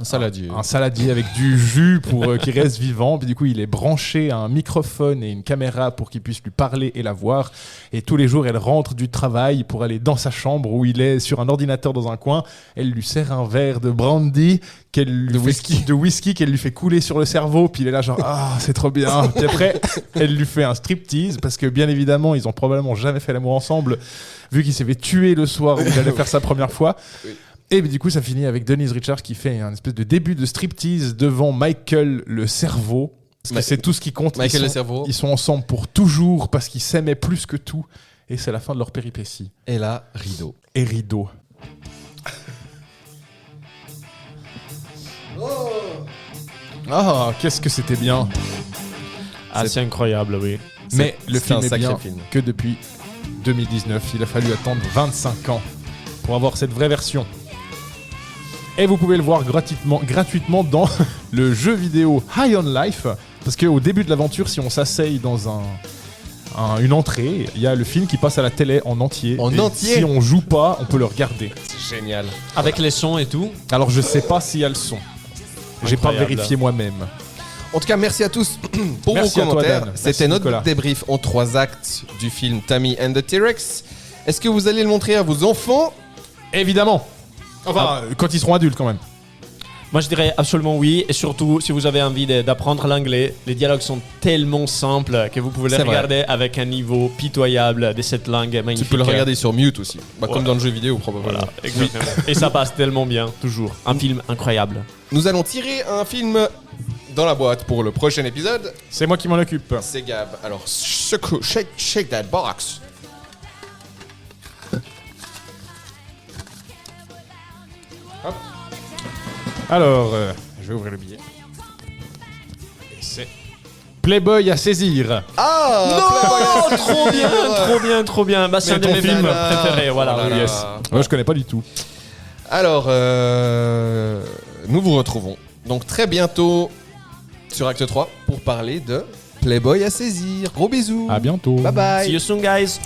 saladier avec du jus pour qu'il reste vivant. Puis du coup il est branché à un microphone et une caméra pour qu'il puisse lui parler et la voir. Et tous les jours elle rentre du travail pour aller dans sa chambre où il est sur un ordinateur dans un coin. Elle lui sert un verre de brandy de whisky qu'elle lui fait couler sur le cerveau. Puis il est là genre ah c'est trop bien. Puis après elle lui fait un striptease parce que bien évidemment ils ont probablement jamais fait l'amour ensemble vu qu'il s'est fait tuer le soir où il allait faire sa première fois. Et du coup, ça finit avec Denise Richards qui fait un espèce de début de striptease devant Michael le cerveau. Parce que c'est tout ce qui compte. Michael le cerveau. Ils sont ensemble pour toujours parce qu'ils s'aimaient plus que tout. Et c'est la fin de leur péripétie. Et là, rideau. Et rideau. Ah, qu'est-ce que c'était bien. Ah, c'est incroyable, oui. Mais le c'est un film est sacré bien film. que depuis 2019. Il a fallu attendre 25 ans pour avoir cette vraie version. Et vous pouvez le voir gratuitement dans le jeu vidéo High on Life. Parce qu'au début de l'aventure, si on s'asseye dans une entrée, il y a le film qui passe à la télé en entier. En Et entier si on joue pas, on peut le regarder. C'est génial. Avec les sons et tout. Alors je sais pas s'il y a le son. J'ai pas Incroyable. vérifié moi-même. En tout cas, merci à tous pour Merci vos à toi, commentaires. Dan. C'était Merci, notre Nicolas. débrief en 3 actes du film Tammy and the T-Rex. Est-ce que vous allez le montrer à vos enfants? Évidemment. Enfin, quand ils seront adultes quand même. Moi, je dirais absolument oui. Et surtout, si vous avez envie d'apprendre l'anglais, les dialogues sont tellement simples que vous pouvez les C'est vrai. regarder avec un niveau pitoyable de cette langue Tu magnifique. peux le regarder sur mute aussi. Bah, Ouais. Comme dans le jeu vidéo, probablement. Voilà, exactement. Et ça passe tellement bien, toujours. Un film incroyable. Nous allons tirer un film dans la boîte pour le prochain épisode. C'est moi qui m'en occupe. C'est Gab. Alors, shake that box. Alors, je vais ouvrir le billet. Et c'est Playboy à saisir. Ah Non, trop bien, trop bien, trop bien. Bah, c'est Mais un de ton mes film films préférés, voilà. Oh là là. Yes. Moi, je connais pas du tout. Alors, nous vous retrouvons donc très bientôt sur Acte 3 pour parler de Playboy à saisir. Gros bisous. À bientôt. Bye bye. See you soon, guys.